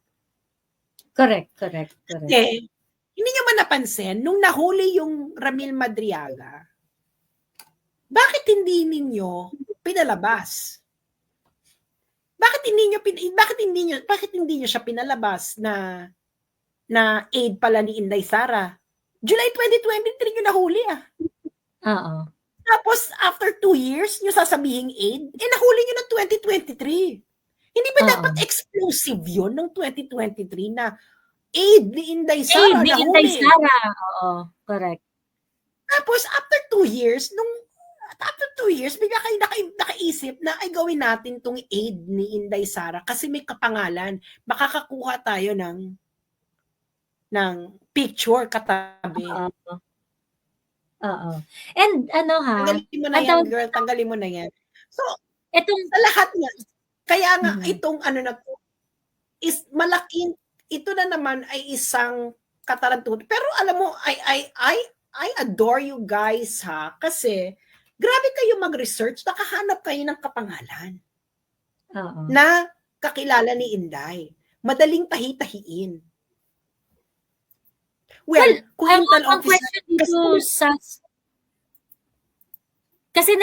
Correct. Kasi, hindi nyo man napansin, nung nahuli yung Ramil Madriaga, bakit hindi ninyo pinalabas? Bakit hindi nyo siya pinalabas na aid pala ni Inday Sara? July 2023 nyo nahuli Oo. Tapos, after 2 years, nyo sasabihing aid, nahuli nyo ng 2023. Hindi ba dapat explosive yun ng 2023 na aid ni Inday Sara Ni nahuli? Inday Sara. Oo, correct. Tapos, after 2 years, bigla kayo nakaisip na ay gawin natin tong aid ni Inday Sara kasi may kapangalan. Makakakuha tayo ng picture katabi. Oo. And Tanggalin mo na yan, girl. Tanggalin mo na yan. So, sa lahat nga, kaya nga itong na to, is malaking, ito na naman ay isang katarantuhan. Pero alam mo, I adore you guys kasi grabe kayo mag-research, nakahanap kayo ng kapangalan na kakilala ni Inday. Madaling tahi-tahiin. Well, kung ang question dito kasi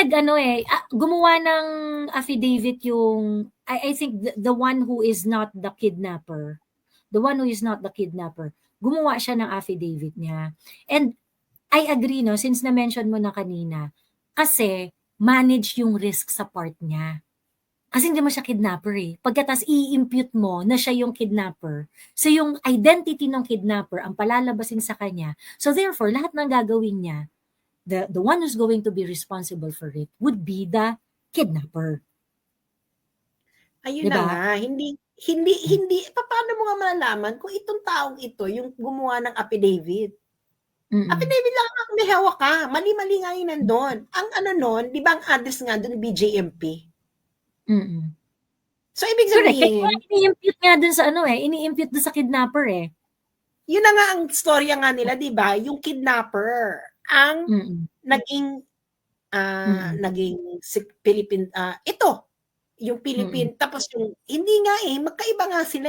gumawa ng affidavit yung, I think the one who is not the kidnapper. Gumawa siya ng affidavit niya. And I agree, no, since na-mention mo na kanina, kasi manage yung risk sa part niya. Kasi hindi mo siya kidnapper Pagkatas i-impute mo na siya yung kidnapper, so yung identity ng kidnapper ang palalabasin sa kanya. So therefore, lahat ng gagawin niya, the one who's going to be responsible for it would be the kidnapper. Ayun na nga, hindi, paano mo nga malalaman kung itong taong ito yung gumawa ng affidavit? Affidavit lang ang may hawak ka. Mali-mali nga yun nandun. Ang nun, di ba ang address nga doon, BJMP? So, ibig sabihin, ini-impute nga dun sa ini-impute dun sa kidnapper Yun na nga ang storya nga nila, di ba? Yung kidnapper ang naging Philippine, ito, yung Philippine, tapos yung, hindi nga magkaiba nga sila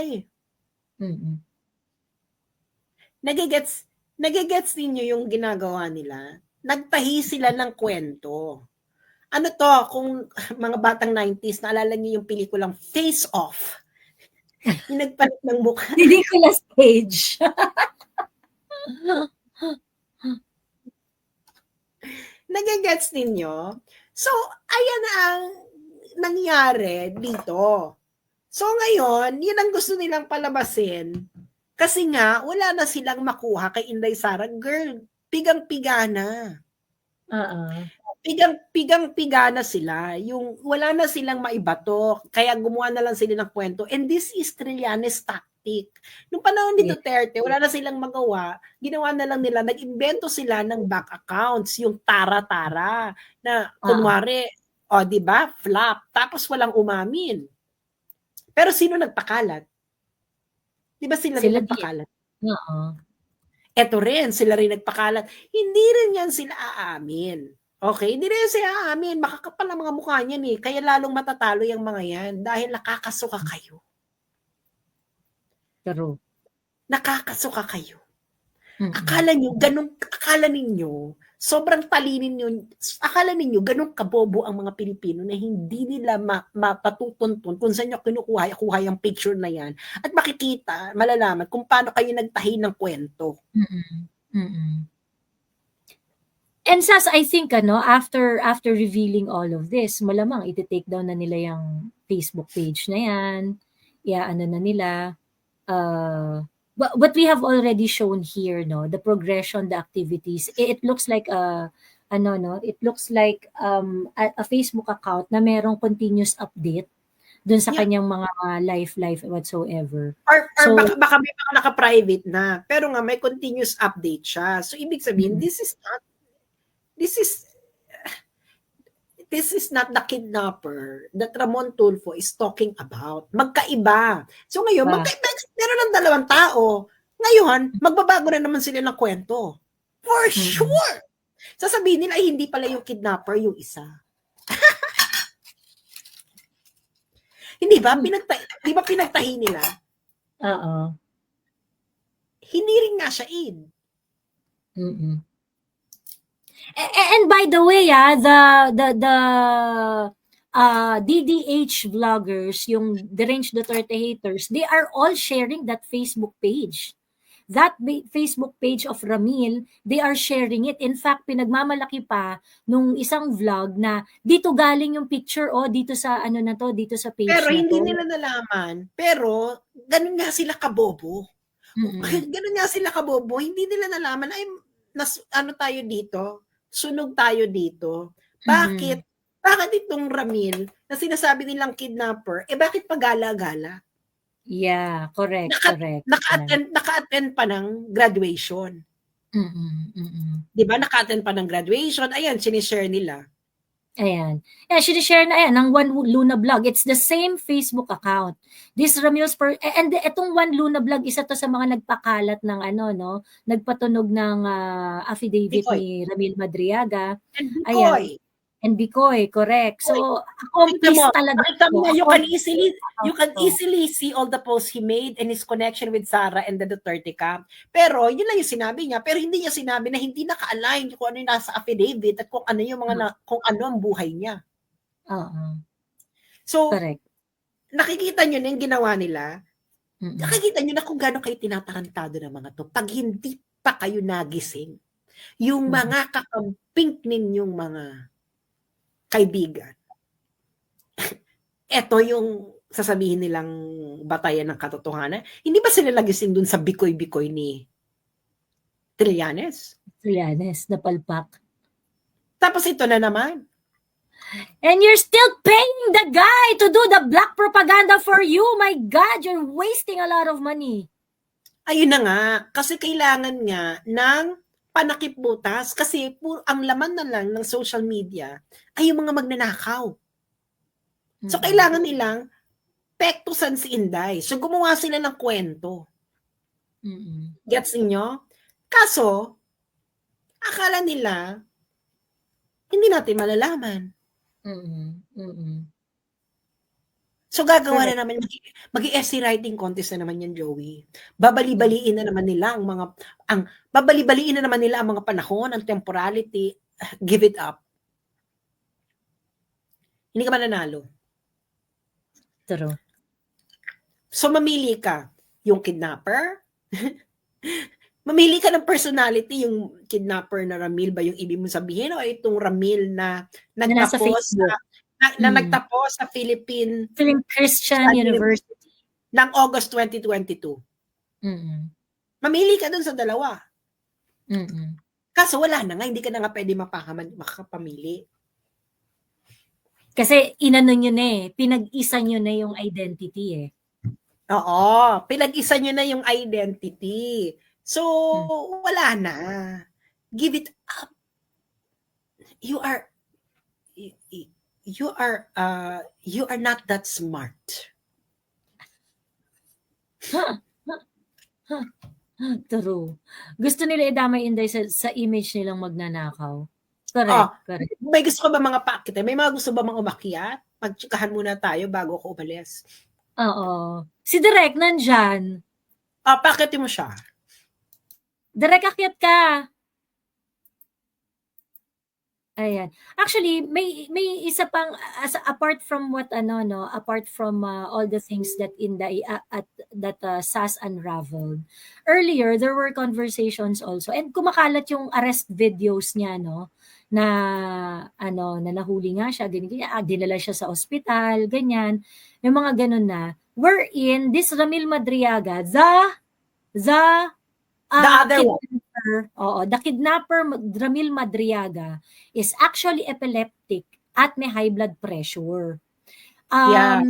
Nagigets ninyo yung ginagawa nila? Nagtahi sila ng kwento. Ano to, kung mga batang 90s, naalala niyo yung pelikulang Face Off. Yung nagpalit ng mukha. Nicolas Cage. Nagigets ninyo? So, ayan ang nangyari dito. So, ngayon, yun ang gusto nilang palabasin. Kasi nga, wala na silang makuha kay Inday Sara. Girl, pigang-piga na. Pigang-piga na sila. Yung wala na silang maibato. Kaya gumawa na lang sila ng kwento. And this is Trillanes tactic. Nung panahon ni Duterte, wala na silang magawa. Ginawa na lang nila, nag-invento sila ng bank accounts. Yung tara-tara. Na, kunwari, di ba? Flop. Tapos walang umamin. Pero sino nagpakalat? Di ba sila rin nagpakalat? Eto rin, sila rin nagpakalat. Hindi rin yan sila aamin. Okay? Hindi rin sila aamin. Makakapal ang mga mukha niyan Kaya lalong matatalo yung mga yan dahil nakakasuka kayo. Pero nakakasuka kayo. Akala ninyo, sobrang talinin nyo, akala ninyo, ganun kabobo ang mga Pilipino na hindi nila mapatutuntun kung saan nyo kinukuha yung picture na yan. At makikita, malalaman kung paano kayo nagtahi ng kwento. And Sas, I think, after revealing all of this, malamang iti-take down na nila yung Facebook page na yan. Na nila. What we have already shown here, the progression, the activities, it looks like it looks like a Facebook account na merong continuous update dun sa kanyang mga life whatsoever. Or baka may mga naka-private na, pero nga may continuous update siya. So ibig sabihin, this is not the kidnapper that Ramon Tulfo is talking about. Magkaiba. So ngayon, meron ng dalawang tao. Ngayon, magbabago na naman sila ng kwento. For sure! Sasabihin nila, ay hindi pala yung kidnapper yung isa. Hindi ba? Di ba pinagtahi nila? Oo. Hindi rin nga siya in. Mm. And by the way, the DDH vloggers, yung Deranged Duterte haters, they are all sharing that Facebook page. That Facebook page of Ramil, they are sharing it. In fact, pinagmamalaki pa nung isang vlog na dito galing yung picture, dito sa ano na to, dito sa page Pero na hindi to. nila nalaman. Pero, ganun nga sila kabobo. Ganun nga sila kabobo. Hindi nila nalaman, ay, ano tayo dito? Sunog tayo dito. Bakit? Bakit itong Ramil na sinasabi nilang kidnapper, bakit pagala-gala? Yeah, correct, correct. Naka-attend pa ng graduation. Di ba? Naka-attend pa ng graduation. Ayan, sinishare nila. Ayan. Yeah, sinishare na yan ng One Luna Vlog. It's the same Facebook account. This Ramil's and itong One Luna Vlog, isa to sa mga nagpakalat ng nagpatunog ng affidavit Bicoy. ni Ramil Madriaga. And Bicoy. Ayan. And Bicoy, correct. So, accomplice talaga. You can easily see all the posts he made and his connection with Sara and the Duterte camp. Pero, yun lang yung sinabi niya. Pero hindi niya sinabi na hindi naka-align kung ano yung nasa affidavit at kung ano yung kung ano ang buhay niya. So, correct. Nakikita niyo na yung ginawa nila. Nakikita niyo na kung gaano kayo tinatarantado ng mga to. Pag hindi pa kayo nagising, yung mga kakamping ninyong mga kaibigan. Ito yung sasabihin nilang batayan ng katotohanan. Hindi ba sila lagising dun sa bikoy-bikoy ni Trillanes? Trillanes, napalpak. Tapos ito na naman. And you're still paying the guy to do the black propaganda for you. My God, you're wasting a lot of money. Ayun na nga. Kasi kailangan nga ng panakip butas kasi ang laman na lang ng social media ay yung mga magnanakaw. So, kailangan nilang pektusan si Inday. So, gumawa sila ng kwento. Gets niyo? Kaso, akala nila, hindi natin malalaman. So, gagawa na naman, mag-essay writing contest na naman yan, Joey. Babali-baliin na naman nila babali-baliin na naman nila ang mga panahon, ang temporality. Give it up. Hindi ka mananalo. True. So, mamili ka. Yung kidnapper? Mamili ka ng personality, yung kidnapper na Ramil ba yung ibig mo sabihin? O itong Ramil na nagtapos na nagtapos sa Philippine Christian University ng August 2022. Mamili ka dun sa dalawa. Kaso wala na nga, hindi ka na nga pwede makapamili. Kasi inano nyo na pinag-isa nyo na yung identity Oo, pinag-isa nyo na yung identity. So, wala na. Give it up. You are not that smart. True. Gusto nila idamay Inday sa image nilang magnanakaw. Correct. May gusto ka ba mga pakit? May mga gusto ba mga umakyat? Magtsikahan muna tayo bago ako umalis. Oo. Si Direk nandyan. Pakitin mo siya. Direk, akyat ka. Ayan. Actually, may isa pang apart from apart from all the things that SAS unraveled. Earlier there were conversations also and kumakalat yung arrest videos niya na nahuli nga siya, ganyan, dinala siya sa ospital, ganyan. May mga ganun na wherein this Ramil Madriaga, the kidnapper Ramil Madriaga is actually epileptic at may high blood pressure. Now,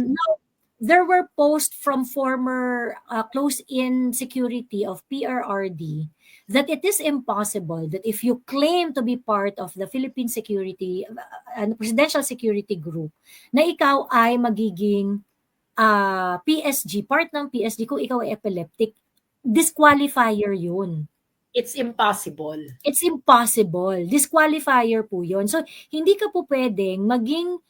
there were posts from former close-in security of PRRD that it is impossible that if you claim to be part of the Philippine security, presidential security group, na ikaw ay magiging PSG, part ng PSG kung ikaw ay epileptic, disqualifier yun. It's impossible. It's impossible. Disqualifier po yun. So, hindi ka po pwedeng maging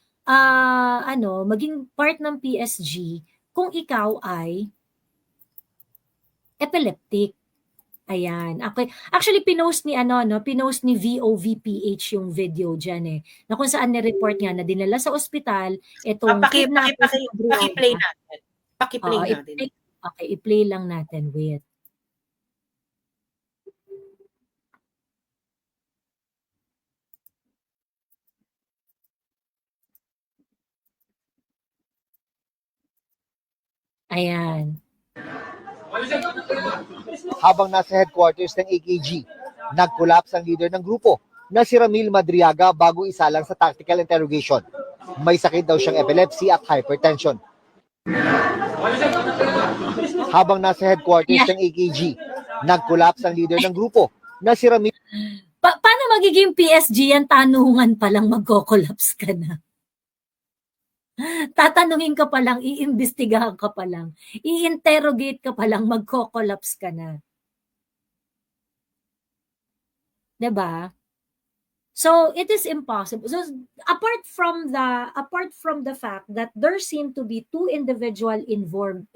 maging part ng PSG kung ikaw ay epileptic. Ayan. Okay. Actually, pinost ni VOVPH yung video dyan eh. Na kung saan ni-report nga na dinala sa ospital itong kidnapper si Paki-play Adriana. natin. Paki-play Oo, natin. Okay, i-play lang natin. Wait. Ayan. Habang nasa headquarters ng AKG, nag-collapse ang leader ng grupo na si Ramil Madriaga bago isalang sa tactical interrogation. May sakit daw siyang epilepsy at hypertension. Habang nasa headquarters ng AKG, nag-collapse ang leader ng grupo na si Ramil. Paano magiging PSG yan? Tanungan pa lang magko-collapse ka na. Tatanungin ka pa lang, iimbestigahan ka pa lang, i-interrogate ka pa lang, magko-collapse ka na. 'Di ba? So it is impossible. So apart from the fact that there seem to be two individuals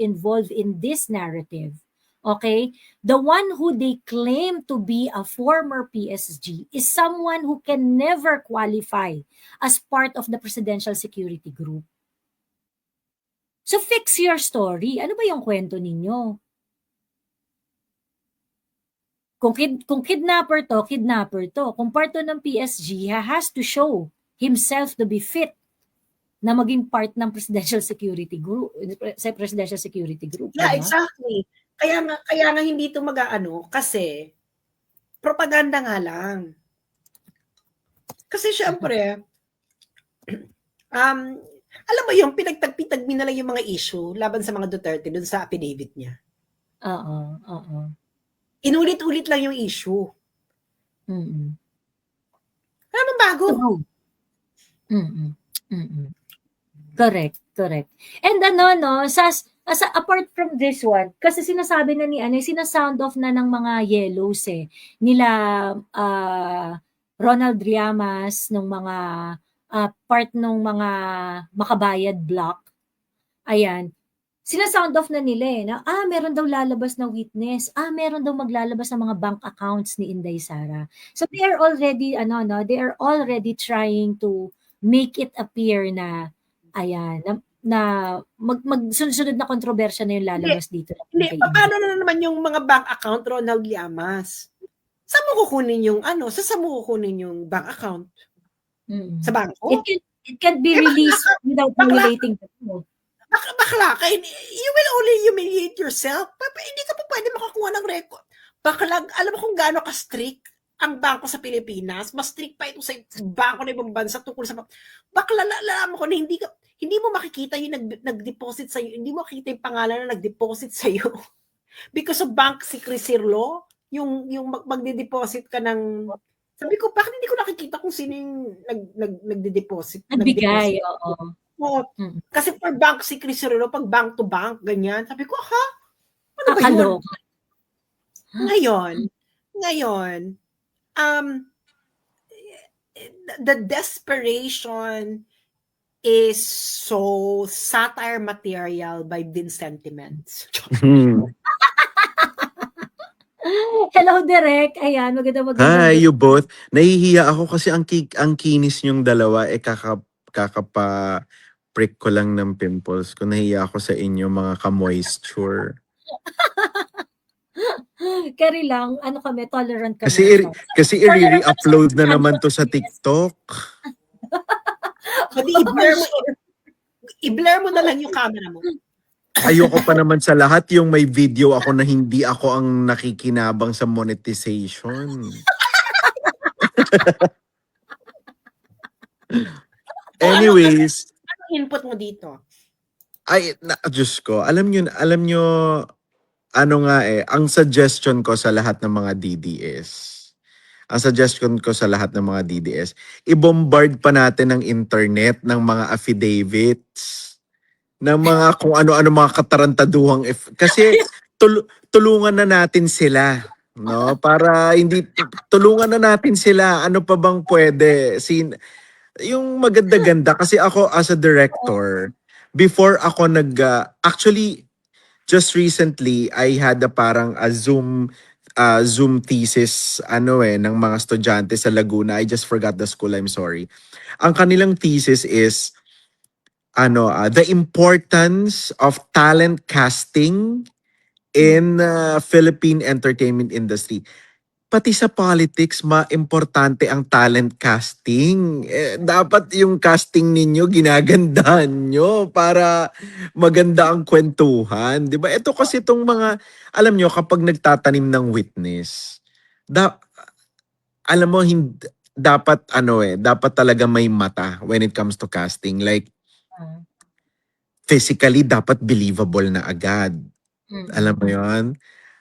involved in this narrative, okay? The one who they claim to be a former PSG is someone who can never qualify as part of the Presidential Security Group. So fix your story. Ano ba yung kwento ninyo? Kung kidnapper to. Kung part to ng PSG, he has to show himself to be fit na maging part ng Presidential Security Group. Sa Presidential Security Group. Yeah, diba? exactly. Kaya nga hindi ito mag-aano kasi propaganda nga lang. Kasi syempre, alam mo yung pinagtagpi-tagpi na lang yung mga issue laban sa mga Duterte dun sa affidavit niya. Oo. Inulit-ulit lang yung issue. Mm-mm. Ano bang bago? Correct. And apart from this one, kasi sinasabi na sinasound off na ng mga yellows nila Ronald Riamas, ng mga part ng mga makabayad block. Ayan. Sinasound off na nila na meron daw lalabas na witness. Meron daw maglalabas ng mga bank accounts ni Inday Sara. So they are already trying to make it appear na magsunod na kontrobersya na yung lalabas dito. Hindi, paano na naman yung mga bank account, Ronald Llamas? Saan mo kukunin yung bank account? Sa bangko? It can be released without violating the law. Bakla ka, you will only humiliate yourself. Hindi ka pa pwede makakuha ng record. Bakla, alam mo kung gaano ka-strict ang bangko sa Pilipinas? Mas strict pa ito sa bangko na ibang bansa tungkol sa... Bakla, alam mo ko na hindi mo makikita yung nag-deposit sa'yo. Hindi mo makikita yung pangalan na nag-deposit sa'yo. Because of bank secrecy law, yung magde-deposit ka ng... Sabi ko, bakit hindi ko nakikita kung sino yung nagde-deposit? Nagbigay, oo. Kasi for bank secrecy law, pag bank to bank, ganyan. Sabi ko, ano ba yun? Ngayon, the desperation is so satire material by Vince Sentiments. Hello, Derek. Ayan, maganda. Hi, you both. Nahihiya ako kasi ang kinis niyong dalawa, kakapa-prick ko lang ng pimples ko. Nahihiya ako sa inyo, mga ka-moisture. Carry lang, kami, tolerant kami. Kasi i-re-upload na naman to sa TikTok. I-blur mo na lang yung camera mo. Ayoko pa naman sa lahat yung may video ako na hindi ako ang nakikinabang sa monetization. Anyways. Ano input mo dito? Diyos ko, alam nyo, ang suggestion ko sa lahat ng mga DDS, i-bombard pa natin ng internet ng mga affidavits, ng mga kung ano-ano mga katarantaduhang kasi tulungan na natin sila, no? Para hindi tulungan na natin sila, ano pa bang pwede? yung maganda-ganda kasi ako as a director, before ako actually just recently I had a parang a Zoom thesis ng mga estudyante sa Laguna. I just forgot the school, I'm sorry. Ang kanilang thesis is the importance of talent casting in Philippine entertainment industry. Pati sa politics, importante ang talent casting. Dapat yung casting ninyo, ginagandahan nyo para maganda ang kwentuhan. Di ba? Ito kasi itong mga, alam nyo, kapag nagtatanim ng witness, alam mo, dapat dapat talaga may mata when it comes to casting. Like, physically, dapat believable na agad. Alam mo yon,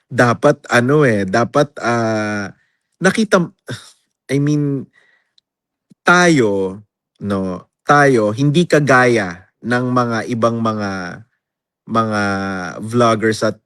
dapat dapat nakita, I mean, tayo hindi kagaya ng mga ibang mga vloggers at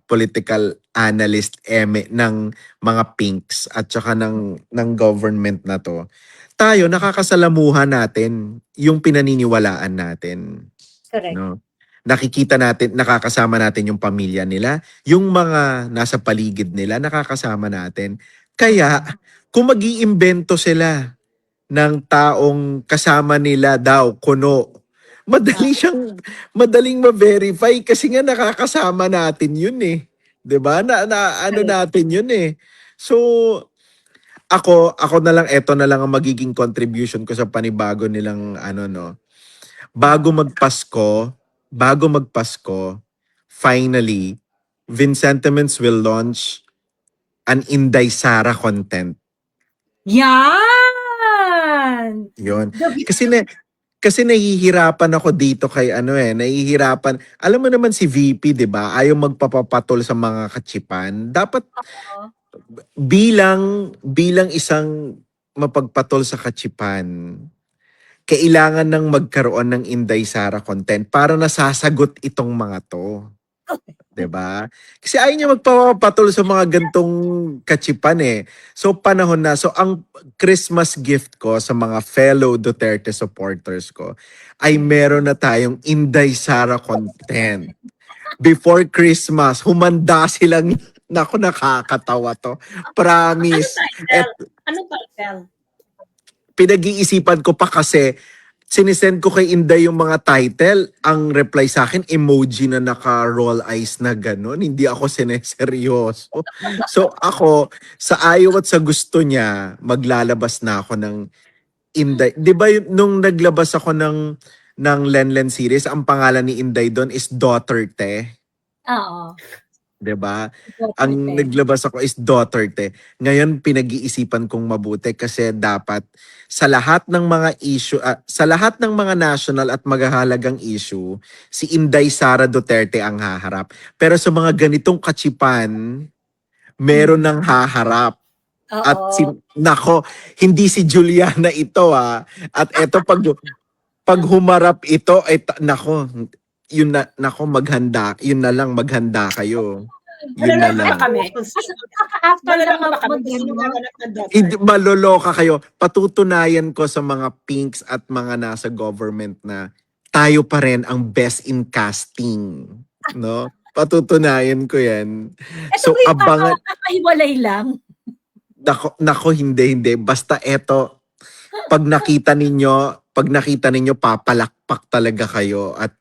political analyst ng mga pinks at saka ng government na to. Tayo nakakasalamuhan natin yung pinaniniwalaan natin. Correct. No? Nakikita natin, nakakasama natin yung pamilya nila, yung mga nasa paligid nila, nakakasama natin. Kaya, kung mag-iimbento sila ng taong kasama nila daw, kuno, madaling ma-verify kasi nga nakakasama natin yun eh. 'Di ba? Natin yun eh. So, ako na lang, eto na lang ang magiging contribution ko sa panibago nilang bago magpasko, finally, Vincentiments will launch an Inday Sara content. Yan! Yun. Kasi nahihirapan ako dito kay nahihirapan. Alam mo naman si VP, 'di ba? Ayaw magpapapatol sa mga katsipan. Dapat bilang isang mapagpatol sa katsipan, kailangan ng magkaroon ng Inday Sara content para nasasagot itong mga to. 'Di ba? Kasi ayaw niya magpapatol sa mga gantong katsipan eh. So panahon na. So ang Christmas gift ko sa mga fellow Duterte supporters ko ay meron na tayong Inday Sara content. Before Christmas, humanda silang naku, nakakatawa to. Promise. Anong title? Pinag-iisipan ko pa kasi sinisend ko kay Inday yung mga title. Ang reply sa akin, emoji na naka-roll eyes na gano'n. Hindi ako sineseryoso. So ako, sa ayaw at sa gusto niya, maglalabas na ako ng Inday. Di ba nung naglabas ako ng Lenlen series, ang pangalan ni Inday doon is Daughter Te. Oo. 'Di ba? Ang naglabas ako is Duterte. Ngayon pinag-iisipan kong mabuti kasi dapat sa lahat ng mga issue, sa lahat ng mga national at magahalagang issue, si Inday Sara Duterte ang haharap. Pero sa mga ganitong katsipan, meron ng haharap. Oo. At hindi si Juliana ito At eto pag humarap ito, maghanda. Yun na lang, maghanda kayo. Yun na lang. After Malala lang ba kami? mag- Gusto mo gaganap ng daughter? Maloloka kayo. Patutunayan ko sa mga pinks at mga nasa government na tayo pa rin ang best in casting. No? Patutunayan ko yan. Ito ba yung abangan. kakahiwalay lang? Nako, hindi. Basta eto, pag nakita ninyo, papalakpak talaga kayo at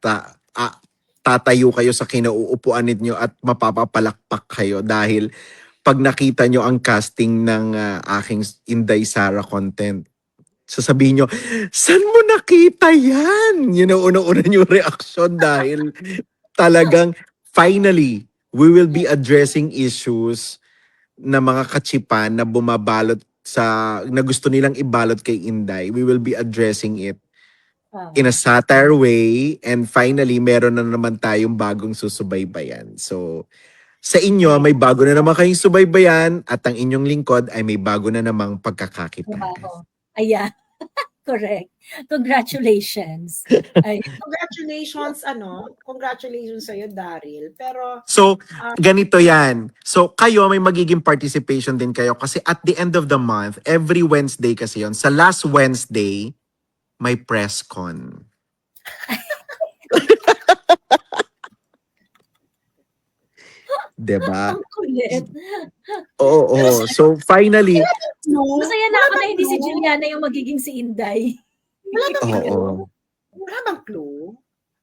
tatayo kayo sa kinauupuan ninyo at mapapapalakpak kayo dahil pag nakita nyo ang casting ng aking Inday Sara content, sasabihin nyo, saan mo nakita yan? Yun ang una-una yung reaction dahil talagang finally, we will be addressing issues na mga katsipan na bumabalot na gusto nilang ibalot kay Inday. We will be addressing it in a satire way, and finally, meron na naman tayong bagong susubaybayan. So, sa inyo, may bago na naman kayong subaybayan at ang inyong lingkod ay may bago na namang pagkakakita. Ayan. Correct. Congratulations. Ay. Congratulations sa'yo, Daryl. Pero, so, ganito yan. So, kayo, may magiging participation din kayo kasi at the end of the month, every Wednesday kasi yon, sa last Wednesday, may press con. Diba? Ang kulit. Oo. So finally, Clue? Masaya na Wala ako na bang hindi si clue? Juliana yung magiging si Inday. Wala bang clue? oo. Wala bang clue?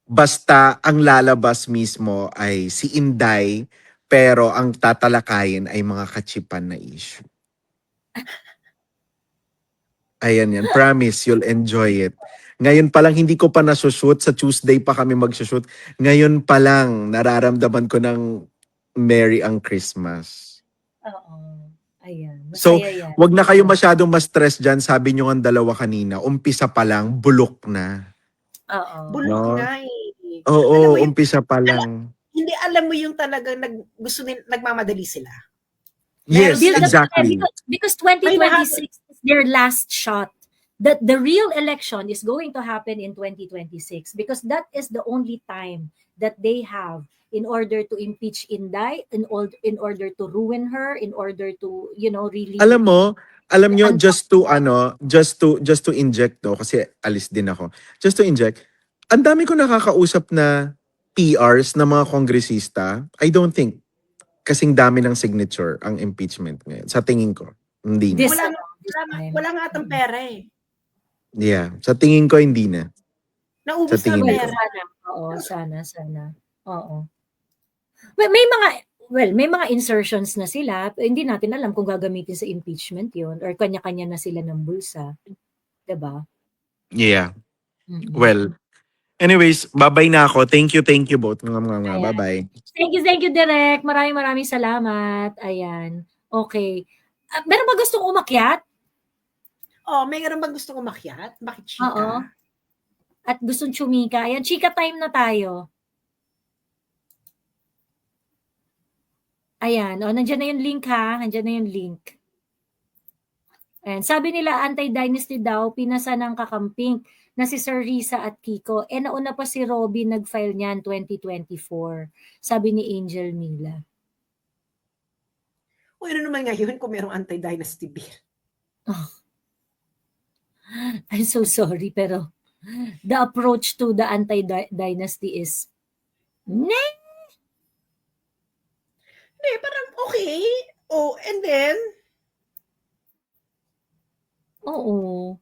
Basta ang lalabas mismo ay si Inday, pero ang tatalakayin ay mga kachipan na issue. Ayan yan. Promise, you'll enjoy it. Ngayon pa lang, hindi ko pa nasushoot. Sa Tuesday pa kami magsushoot. Ngayon pa lang, nararamdaman ko ng merry ang Christmas. Oo. Ayan. So, Masaya yan. wag na kayo masyadong ma-stress dyan. Sabi nyo ang dalawa kanina, umpisa pa lang, bulok na. Oo. Bulok No? nga eh. Alam Oo, mo yung- umpisa pa lang. Hindi alam mo yung talagang nagmamadali sila. Yes, Build up exactly. because 2026 is their last shot. That the real election is going to happen in 2026 because that is the only time that they have in order to impeach Inday, in order to ruin her, in order to, really Alam nyo, Ang- just to inject kasi alis din ako. Just to inject, ang dami ko nakakausap na PRs na mga kongresista. I don't think kasing dami ng signature ang impeachment ngayon. Sa tingin ko, hindi na. This Wala, this time. wala nga atang pera eh. Yeah, sa tingin ko hindi na. Naubos Sa tingin na ko. pera. Sana. Oo, sana. Oo. May mga insertions na sila. Hindi natin alam kung gagamitin sa impeachment 'yon or kanya-kanya na sila ng bulsa. 'Di ba? Yeah. Mm-mm. Well, anyways, babay na ako. Thank you both. Ayan. Bye-bye. Thank you, Direk. Maraming salamat. Ayan. Okay. Meron ba gustong umakyat? Oh, may nga bang gustong umakyat? Bakit chika? Oo. At gustong chumika. Ayan, chika time na tayo. Ayan. O, nandiyan na yung link ha. Nandiyan na yung link. Ayan. Sabi nila, anti-dynasty daw, pinasa ng kakamping na si Sir Risa at Kiko. Nauna pa si Robby nag-file niyan 2024. Sabi ni Angel Mila. O ano naman ngayon kung merong anti-dynasty bill? I'm so sorry, pero the approach to the anti-dynasty is, nah. Hindi, parang okay. Oh, and then, Oo.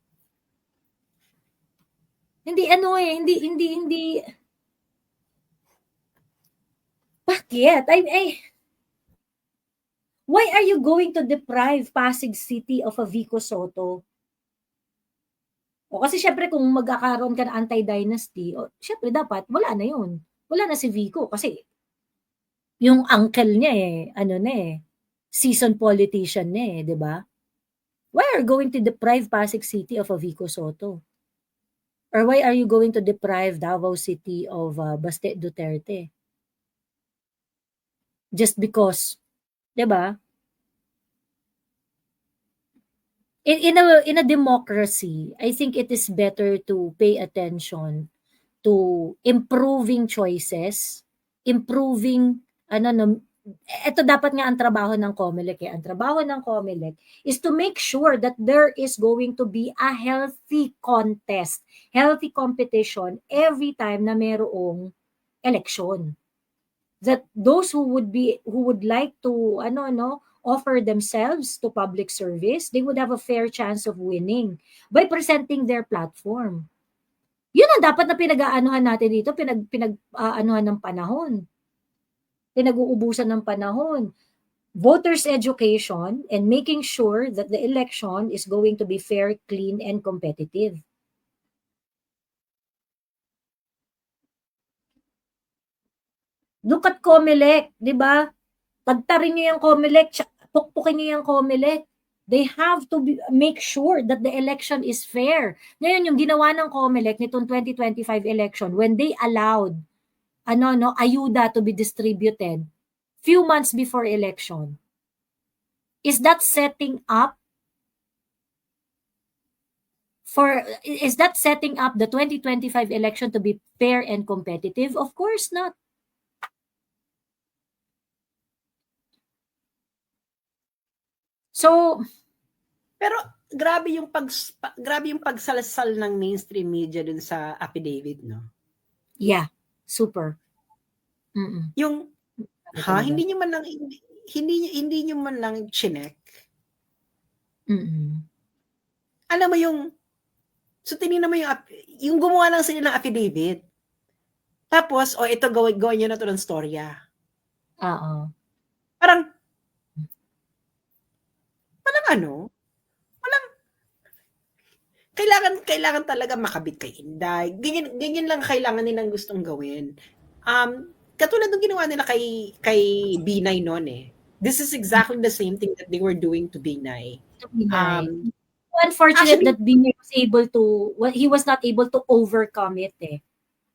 Hindi. Bakit? Why are you going to deprive Pasig City of a Vico Soto? O kasi syempre kung magkakaroon ka ng anti-dynasty, syempre dapat wala na yun. Wala na si Vico kasi yung uncle niya seasoned politician na 'di ba? Why are you going to deprive Pasig City of a Vico Soto? Or why are you going to deprive Davao City of Baste Duterte? Just because, 'di ba? In a democracy, I think it is better to pay attention to improving choices, improving ito dapat nga ang trabaho ng COMELEC. Ang trabaho ng COMELEC is to make sure that there is going to be a healthy contest, healthy competition every time na mayroong election. That those who would like to offer themselves to public service, they would have a fair chance of winning by presenting their platform. Yun ang dapat na pinag-aanuhan natin dito, pinag-aanuhan ng panahon. Pinag-uubusan ng panahon. Voters' education and making sure that the election is going to be fair, clean, and competitive. Look at COMELEC, di ba? Tagtarin niyo yung COMELEC, pukpukin niyo yung COMELEC. They have to make sure that the election is fair. Ngayon, yung ginawa ng COMELEC nitong 2025 election, when they allowed ayuda to be distributed few months before election, is that setting up the 2025 election to be fair and competitive? Of course not. So, pero grabe yung pagsalasal ng mainstream media dun sa affidavit, no? Yeah, super. Mm-mm. Yung Talaga. hindi niyo man lang chinek. Mm-mm. Alam mo so tinignan mo yung gumawa lang sila ng affidavit. Tapos, ito gawin niyo na to ng storya. Oo. Parang kailangan talaga makabit kay Inday. Ganyan lang kailangan nilang gustong gawin. Katulad ng ginawa nila kay Binay noon eh. This is exactly the same thing that they were doing to Binay. Unfortunate actually- that Binay was able to, he was not able to overcome it eh.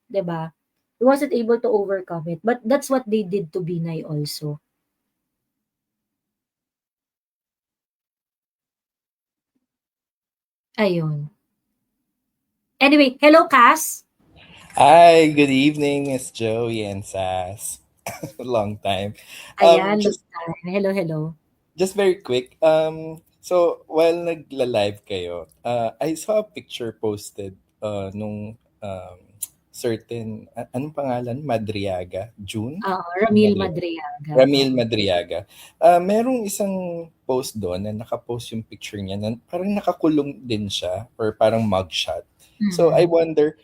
'Di ba? He wasn't able to overcome it. But that's what they did to Binay also. Ayun. Anyway, hello Cass. Hi, good evening, Miss Joey and Sass. Long time. Ayan, Just hello. just very quick. So while nagla-live kayo, I saw a picture posted nung certain anong pangalan? Madriaga, June. Ramil Mali. Madriaga. Ramil Madriaga. Merong isang post doon na nakapost yung picture niya na parang nakakulong din siya or parang mugshot. So I wonder,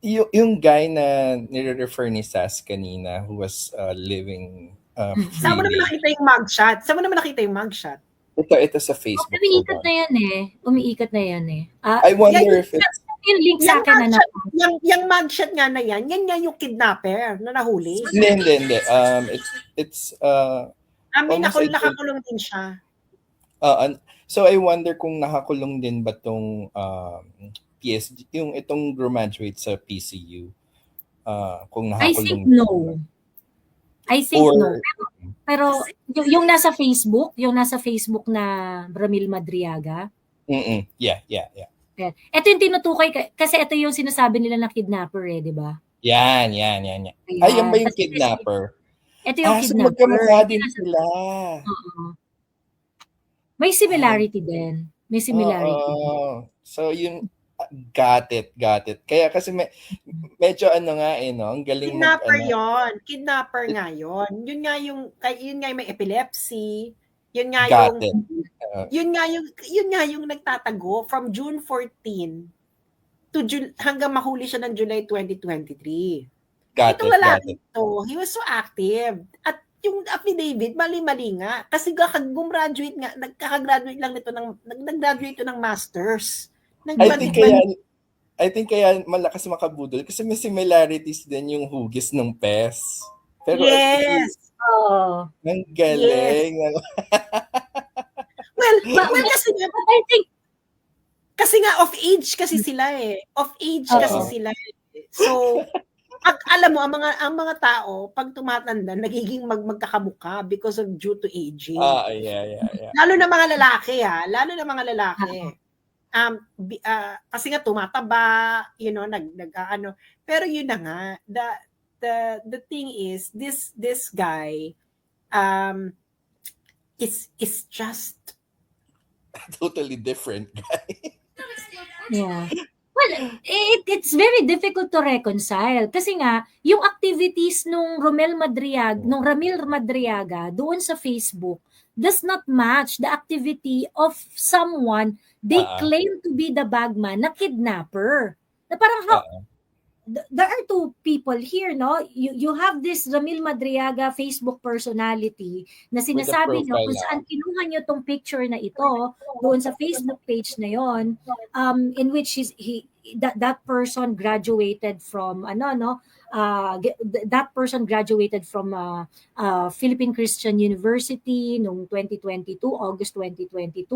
yung guy na nire-refer ni Sass kanina who was living Saan mo naman freely. nakita yung mugshot? Ito sa Facebook. Umiikot Hold on. na yan eh. Umiikot na yan eh. I wonder if it's Yung link sa akin na Yung mugshot nga na yan nga yung kidnapper na nahuli. hindi. It's May almost nakakulong din siya. so I wonder kung nakakulong din ba tong PSG, yung itong graduate sa PCU. Kung I nakakulong think din no. ba. I think Or- no. Pero yung nasa Facebook na Ramil Madriaga, Yeah. ito yung tinutukoy kasi ito yung sinasabi nila na kidnapper eh, di ba? Yan. Ayan. Ay, yan ba yung Kasi kidnapper? Ito yung So kidnapper. magkamukha din sila. Oo. May similarity din. May similarity. Oo. So yun, got it. Kaya kasi medyo ano nga no, ang galing Kidnapper nga yon. Yun nga yung may epilepsy. Yun nga got it. yun nga yung nagtatago from June 14 to hanggang mahuli siya ng July 2023. Got Itong it. lalaki to, he was so active. At yung affidavit, mali-mali nga. Kasi nagkakagraduate ng masters. I think kaya malakas makabudol kasi may similarities din yung hugis ng PES. Pero Yes. Oo. ang galing. Well, I think kasi nga of age kasi sila eh. Of age kasi Oo. sila eh. So, alam mo, ang mga tao, pag tumatanda, nagiging magkakabuka because of due to aging. Yeah. Lalo na mga lalaki. Kasi nga tumataba, nag-ano. Pero yun na nga, the thing is, this guy is just Totally different guy. yeah. Well, it's very difficult to reconcile kasi nga yung activities nung Ramil Madriaga doon sa Facebook does not match the activity of someone they claim to be the bagman na kidnapper. Na parang there are two people here, no? You have this Ramil Madriaga Facebook personality na sinasabi nyo kung saan kinuha nyo tong picture na ito doon sa Facebook page na yon, in which that person graduated from Philippine Christian University noong 2022, August 2022.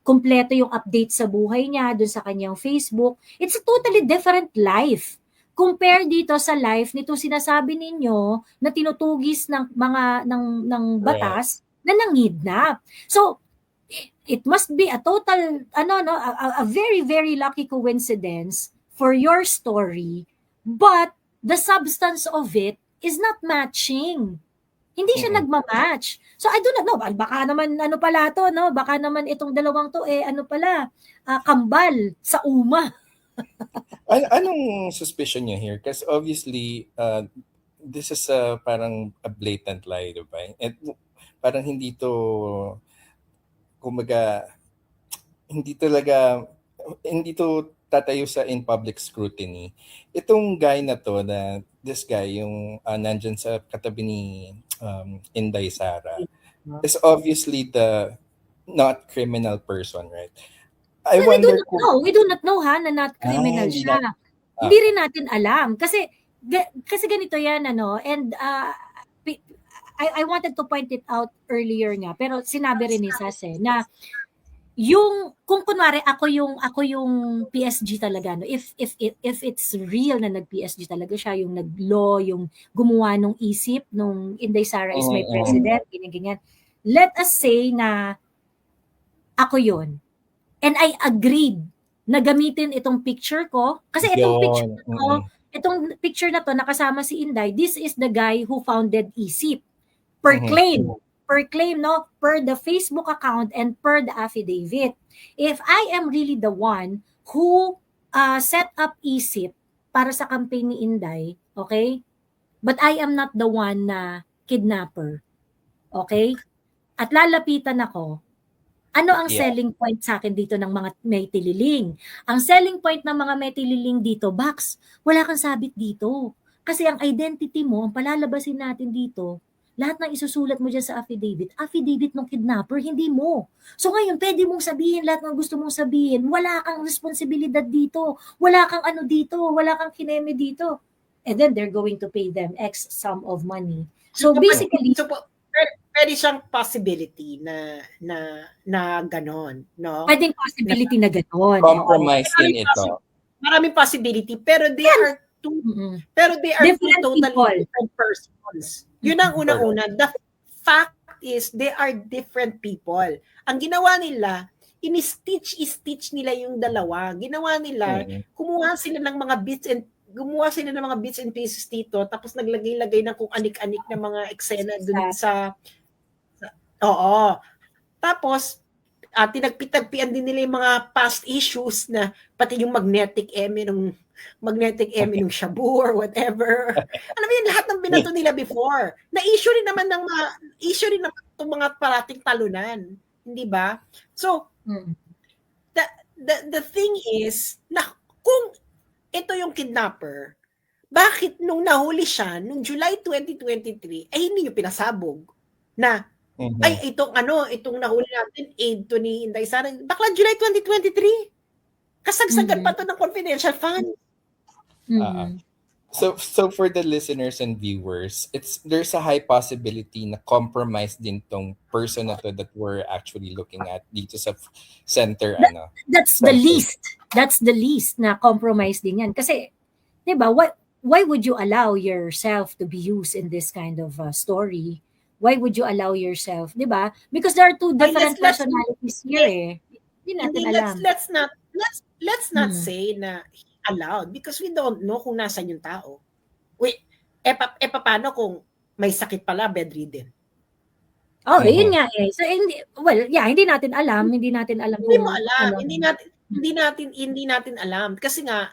Kompleto yung update sa buhay niya doon sa kanyang Facebook. It's a totally different life. Compare dito sa life nito sinasabi ninyo na tinutugis ng mga ng batas na nangidnap. So it must be a total a very very lucky coincidence for your story, but the substance of it is not matching. Hindi siya Mm-mm. nagma-match. So I do not know, baka naman ano pala to, no? Baka naman itong dalawang to ano pala, kambal sa uma. Anong suspicion niya here? Because obviously, this is parang a blatant lie, diba? And parang hindi to, kumbaga, hindi to tatayo sa in public scrutiny. Itong guy na to, this guy, yung nandyan sa katabi ni Inday Sara, is obviously the not criminal person, right? I Well, wonder kung... we do not know ha, na not criminal hindi siya. Hindi rin natin alam. Kasi ganito yan, and I wanted to point it out earlier nga, pero sinabi rin ni Sase na kung kunwari ako yung PSG talaga, no, if it's real na nag-PSG talaga siya, yung nag-law, yung gumawa nung isip nung Inday Sara is my president, ganyan. Let us say na ako yun. And I agreed na gamitin itong picture ko kasi itong picture na to nakasama si Inday. This is the guy who founded ISIP per claim, no, per the Facebook account and per the affidavit. If I am really the one who set up ISIP para sa campaign ni Inday, okay? But I am not the one na kidnapper. Okay? At lalapitan ako. Ano ang selling point sa akin dito ng mga may tililing? Ang selling point ng mga may tililing dito, Bax, wala kang sabit dito. Kasi ang identity mo, ang palalabasin natin dito, lahat ng isusulat mo dyan sa affidavit ng kidnapper, hindi mo. So ngayon, pwede mong sabihin lahat ng gusto mong sabihin, wala kang responsibilidad dito, wala kang ano dito, wala kang kineme dito. And then they're going to pay them X sum of money. So basically, pwede siyang possibility na ganon, no? Pwedeng possibility na ganon. Compromise din ito. Maraming possibility, pero they are two totally different persons. Yun ang unang-una. The fact is, they are different people. Ang ginawa nila, in-stitch nila yung dalawa. Ginawa nila, gumawa sila ng mga bits and pieces dito, tapos naglagay-lagay ng kung anik-anik na mga eksena dun sa Tapos, tinagpi-tagpian din nila yung mga past issues na pati yung magnetic eme nung shabu or whatever. Alam mo yun, lahat ng binato nila before. Na-issue rin naman itong mga parating talunan. Hindi ba? So, the thing is, na kung ito yung kidnapper, bakit nung nahuli siya, nung July 2023, ay hindi nyo pinasabog na ay, itong nahuli natin, aid to ni Inday Sara. Bakla July 2023. Kasagsagan pa to ng confidential fund. So for the listeners and viewers, there's a high possibility na compromise din tong person na to that we're actually looking at dito sa center. That's the least na compromise din yan. Kasi, di ba, why would you allow yourself to be used in this kind of story? Why would you allow yourself, di ba? Because there are two different personalities here Hindi natin alam. Let's not say na allowed because we don't know kung nasan yung tao. Wait, paano kung may sakit pala, bedridden? Yun nga eh. So, hindi natin alam. Hindi mo alam. Hindi natin alam. Kasi nga,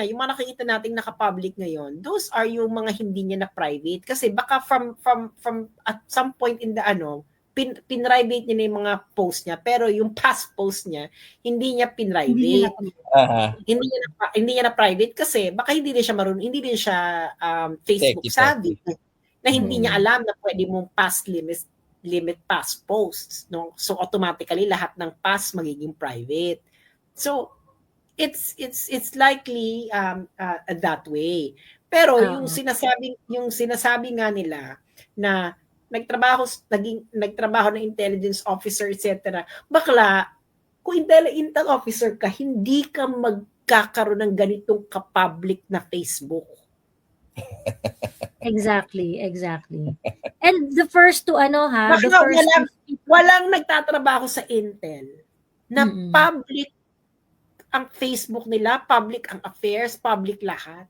yung mga nakikita nating naka-public ngayon, those are yung mga hindi niya na private. Kasi baka from at some point in the pinrivate niya na yung mga post niya, pero yung past post niya, hindi niya pinrivate. Hindi niya na private kasi baka hindi din siya marunong, hindi din siya Facebook savvy. Na hindi niya alam na pwede mong past limit past posts, no? So automatically lahat ng past magiging private. So it's likely that way. Pero yung sinasabi nga nila na nagtrabaho ng intelligence officer etc. Bakla kung intel officer ka, hindi ka magkakaroon ng ganitong ka-public na Facebook. Exactly. And the first to walang nagtatrabaho sa Intel na public ang Facebook nila, public ang affairs, public lahat.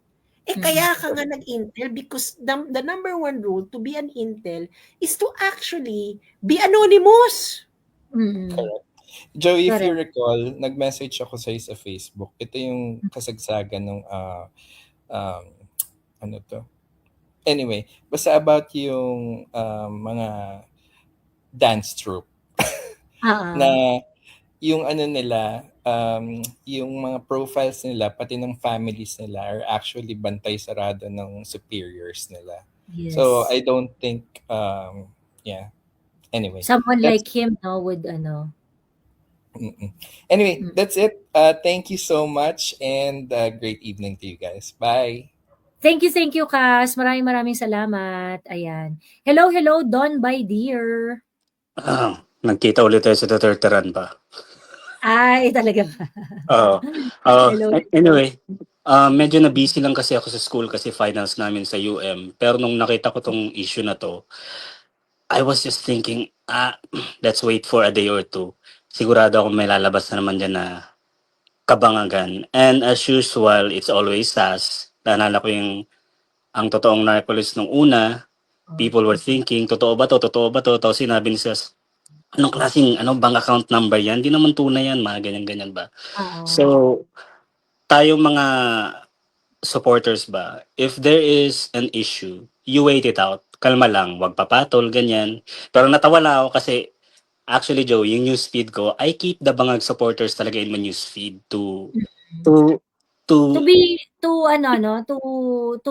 Kaya ka nga nag-Intel because the number one rule to be an Intel is to actually be anonymous. Mm. Correct. Joey, if you Correct. recall, nag-message ako sa'yo sa Facebook. Ito yung kasagsagan ng ano to? Anyway, basta about yung mga dance troupe na yung ano nila, yung mga profiles nila, pati ng families nila are actually bantay sarado ng superiors nila. Yes. So, I don't think, yeah. Anyway. Someone that's- like him, no, would ano. Anyway, that's it. Thank you so much and great evening to you guys. Bye. Thank you, Cas. Maraming salamat. Ayan. Hello, Don by dear. Nagkita ulit tayo sa Duterte Run ba? Ay, talaga ba? Oo. Hello. Anyway, medyo na-busy lang kasi ako sa school kasi finals namin sa UM. Pero nung nakita ko tong issue na to, I was just thinking, let's wait for a day or two. Sigurado ako may lalabas na naman dyan na kabangagan. And as usual, it's always SAS. Naalala ko ang totoong Narcolis nung una, people were thinking, totoo ba to? Tapos sinabi ni SAS, anong klaseng bank account number yan? Di naman tunay yan, mga ganyan-ganyan ba? So, tayo mga supporters ba, if there is an issue, you wait it out. Kalma lang, wag papatol, ganyan. Pero natawa na ako kasi, actually Joe, yung newsfeed ko, I keep the Bangag supporters talaga in my newsfeed to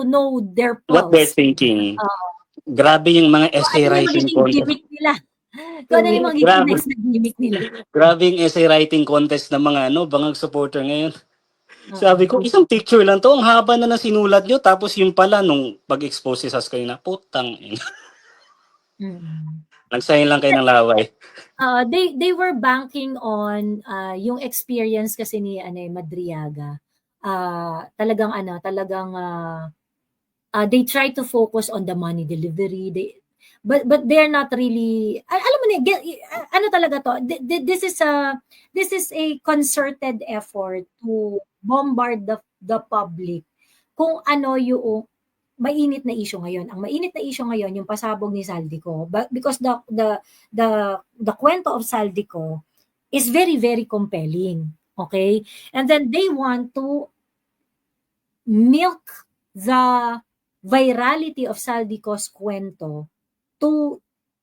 know their pulse. What they're thinking. Grabe yung mga essay writing contest. Kung ano yung magiging next na gimmick nila. Grabe yung essay writing contest ng mga Bangag supporter ngayon. Sabi ko, isang picture lang to, ang haba na sinulat nyo, tapos yung pala, nung pag-expose sa kayo na, putang ina. Nagsayin lang kayo ng laway. They were banking on yung experience kasi ni Madriaga. Talagang they try to focus on the money delivery. But they're not really, alam mo na, ano talaga to, this is a concerted effort to bombard the public kung ano yung mainit na issue ngayon. Ang mainit na issue ngayon yung pasabog ni Saldico, because the kwento of Saldico is very, very compelling. Okay? And then they want to milk the virality of Saldico's kwento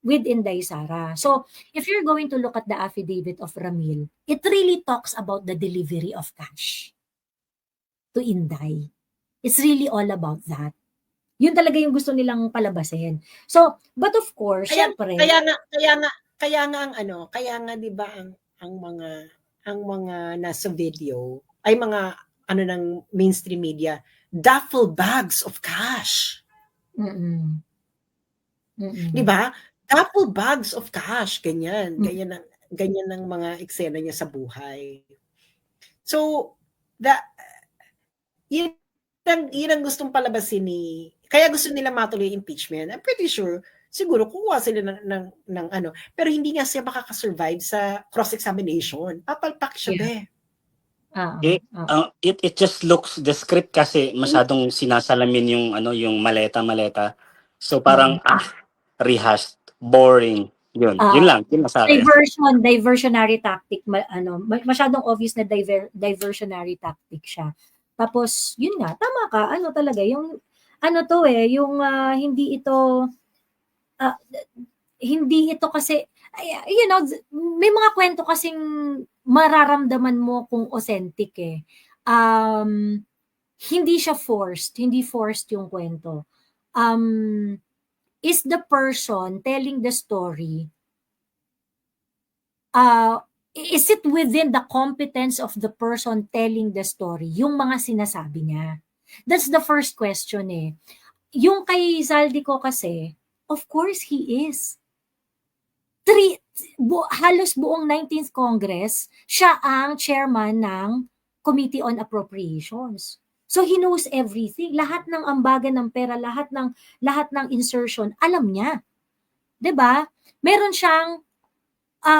with Inday Sara. So, if you're going to look at the affidavit of Ramil, it really talks about the delivery of cash to Inday. It's really all about that. Yun talaga yung gusto nilang palabasin. So, but of course, syempre, kaya nga 'di ba ang mga nasa video ay mga ng mainstream media, duffel bags of cash. Di ba? Duffel bags of cash, ganyan ang mga eksena niya sa buhay. So, yun ang gustong palabasin kaya gusto nila matuloy impeachment. I'm pretty sure, siguro kukuha sila ng pero hindi nga siya makakasurvive sa cross-examination. Papalpak siya, It just looks, the script kasi masyadong sinasalamin yung maleta. So parang, rehashed, boring. Yun lang sa akin. Diversionary tactic, masyadong obvious na diversionary tactic siya. Tapos, yun nga, tama ka, talaga, yung, yung hindi ito kasi, may mga kwento kasing mararamdaman mo kung authentic hindi siya forced, hindi forced yung kwento. Is the person telling the story, is it within the competence of the person telling the story, yung mga sinasabi niya? That's the first question Yung kay Saldico kasi, of course he is. Halos buong 19th Congress, siya ang chairman ng Committee on Appropriations. So he knows everything. Lahat ng ambagan ng pera, lahat ng insertion, alam niya. 'Di ba? Meron siyang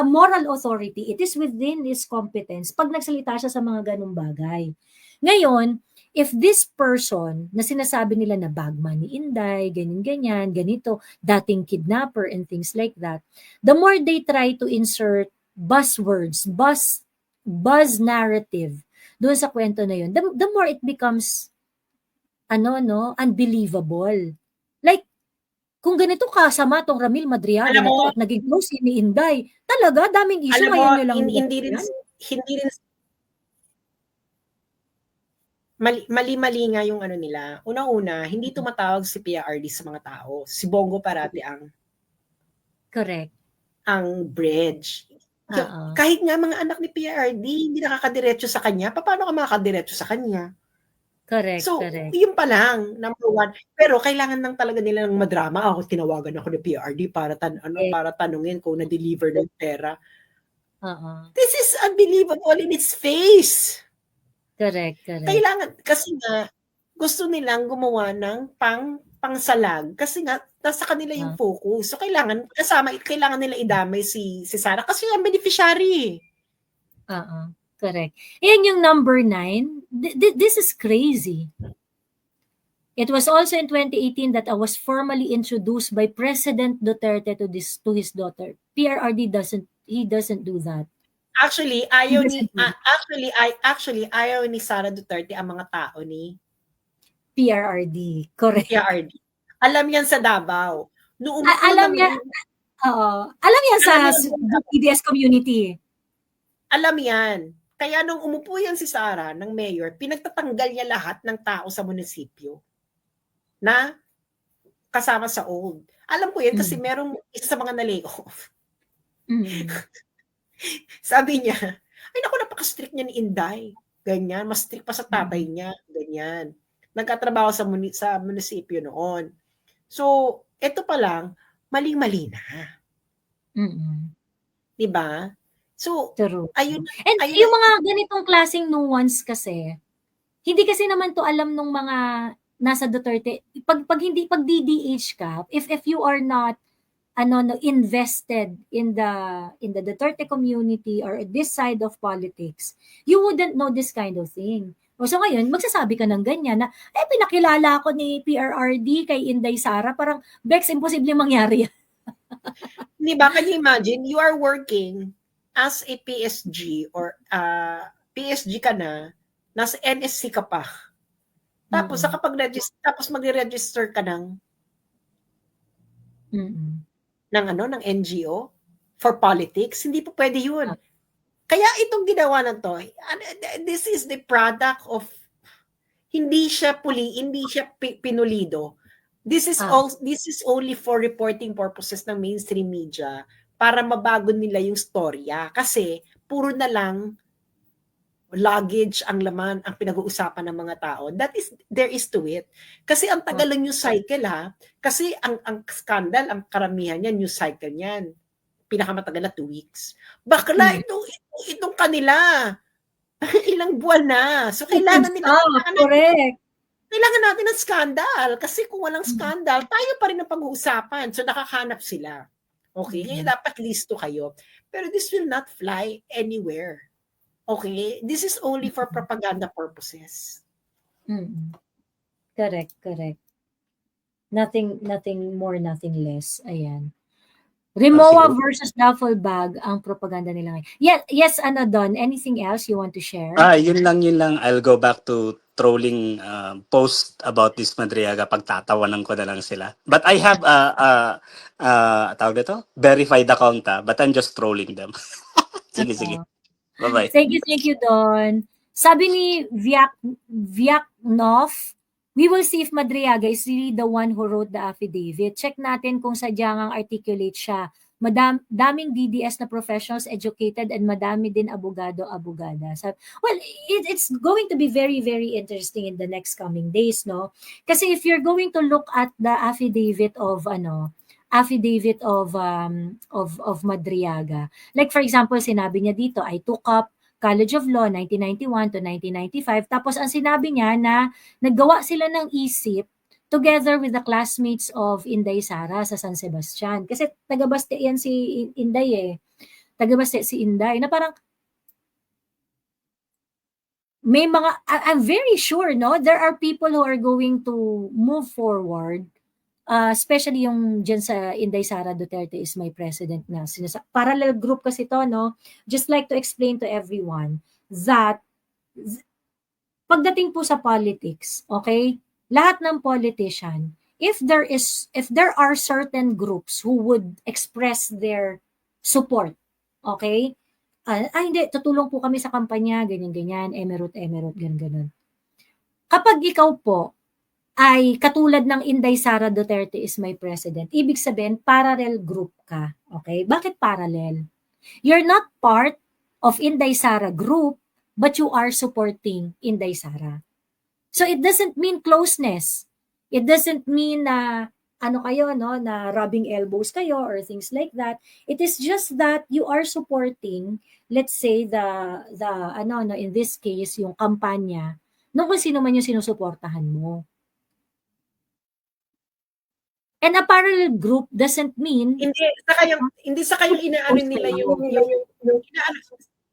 moral authority. It is within his competence pag nagsalita siya sa mga ganung bagay. Ngayon, if this person na sinasabi nila na bagman ni Inday, ganyan-ganyan, ganito, dating kidnapper and things like that, the more they try to insert buzzwords, buzz narrative doon sa kwento na yun, the more it becomes unbelievable. Like, kung ganito kasama tong Ramil Madriaga Alam na mo- to at naging close ni Inday, talaga daming issue Alam mo, ngayon nilang hindi rin mali nga yung ano nila. Una-una, hindi tumatawag si PRD sa mga tao. Si Bongo parati correct. ang bridge. Oo. Kahit nga mga anak ni PRD, hindi nakakadiretso sa kanya, paano ka makakadiretso sa kanya? Correct, So, correct. yun pa lang, number one. Pero kailangan lang talaga nila ng madrama. Ako, tinawagan ako ni PRD para para tanungin kung na-deliver ng pera. Oo. This is unbelievable in its face. Correct, correct. Kailangan, kasi nga, gusto nilang gumawa ng pangsalag. Kasi nga, nasa kanila yung focus. So, kailangan nila idamay si Sarah kasi ang beneficiary. Oo. Correct. Yan yung number 9. This is crazy. It was also in 2018 that I was formally introduced by President Duterte to his daughter. PRRD doesn't do that. Actually, ayaw ni Sara Duterte ang mga tao ni PRRD. Correct. PRD. Alam yan sa Davao. Alam yan. Oo. Alam yan sa PDS community. Alam yan. Kaya nung umupo yan si Sara ng mayor, pinagtatanggal niya lahat ng tao sa munisipyo na kasama sa old. Alam ko yan kasi merong isa sa mga na-layoff. Sabi niya, ay naku, napaka-strict niya ni Inday. Ganyan, mas strict pa sa tatay niya. Ganyan. Nagkatrabaho sa munisipyo noon. So, ito pa lang, maling-mali na. Diba? So, True. ayun. Yung mga ganitong klaseng nuance kasi, hindi kasi naman to alam nung mga nasa Duterte. Pag DDH ka, if you are not invested in the Duterte community or this side of politics, you wouldn't know this kind of thing. So ngayon, magsasabi ka ng ganyan na, pinakilala ako ni PRRD kay Inday Sara, parang, Bex, imposible mangyari yan. Diba, can you imagine, you are working as a PSG or PSG ka na, nasa NSC ka pa. Tapos, tapos magre-register ka ng ng NGO for politics, hindi po pwede yun. Kaya itong ginawa na to, this is the product of hindi siya pinulido. This is only for reporting purposes ng mainstream media para mabago nila yung storya kasi puro na lang luggage ang laman ang pinag-uusapan ng mga tao. There is to it. Kasi ang tagal ng news cycle kasi ang scandal, ang karamihan niyan news cycle niyan. Pinakamatagal na 2 weeks. Bakla itong kanila. Ilang buwan na. So kailangan nila correct. Kailangan natin ng scandal kasi kung walang scandal, tayo pa rin ang pag-uusapan. So nakakahanap sila. Okay? Kaya dapat listo kayo. Pero this will not fly anywhere. Okay? This is only for propaganda purposes. Correct. Nothing more, nothing less. Ayan. Rimowa versus duffel bag ang propaganda nila ngayon. Yes, Don, anything else you want to share? Yun lang. I'll go back to trolling post about this Madriaga. Pagtatawanan ko na lang sila. But I have tawag nito? Verified account but I'm just trolling them. Sige. Bye-bye. Thank you, Don. Sabi ni Vyaknov, we will see if Madriaga is really the one who wrote the affidavit. Check natin kung sadyang articulate siya. Daming DDS na professionals educated and madami din abogada. So, well, it's going to be very, very interesting in the next coming days, no? Kasi if you're going to look at the affidavit of Madriaga. Like for example, sinabi niya dito, I took up College of Law 1991 to 1995. Tapos ang sinabi niya na naggawa sila ng isip together with the classmates of Inday Sara sa San Sebastian. Kasi taga-Baste yan si Inday Taga-Baste si Inday na parang may mga, I'm very sure, no, there are people who are going to move forward, especially yung dyan sa Inday Sara Duterte is my president na parallel group kasi to, no? Just like to explain to everyone that pagdating po sa politics, okay, lahat ng politician, if there are certain groups who would express their support, okay, hindi, tutulong po kami sa kampanya, ganyan-ganyan, emerald, ganyan-ganon. Kapag ikaw po ay katulad ng Inday Sara Duterte is my president, ibig sabihin, parallel group ka. Okay? Bakit parallel? You're not part of Inday Sara group, but you are supporting Inday Sara. So it doesn't mean closeness. It doesn't mean na ano kayo, no, na rubbing elbows kayo or things like that. It is just that you are supporting, let's say, in this case, yung kampanya, no, kung sino man yung sinusuportahan mo. And a parallel group doesn't mean hindi sa kayong inaano nila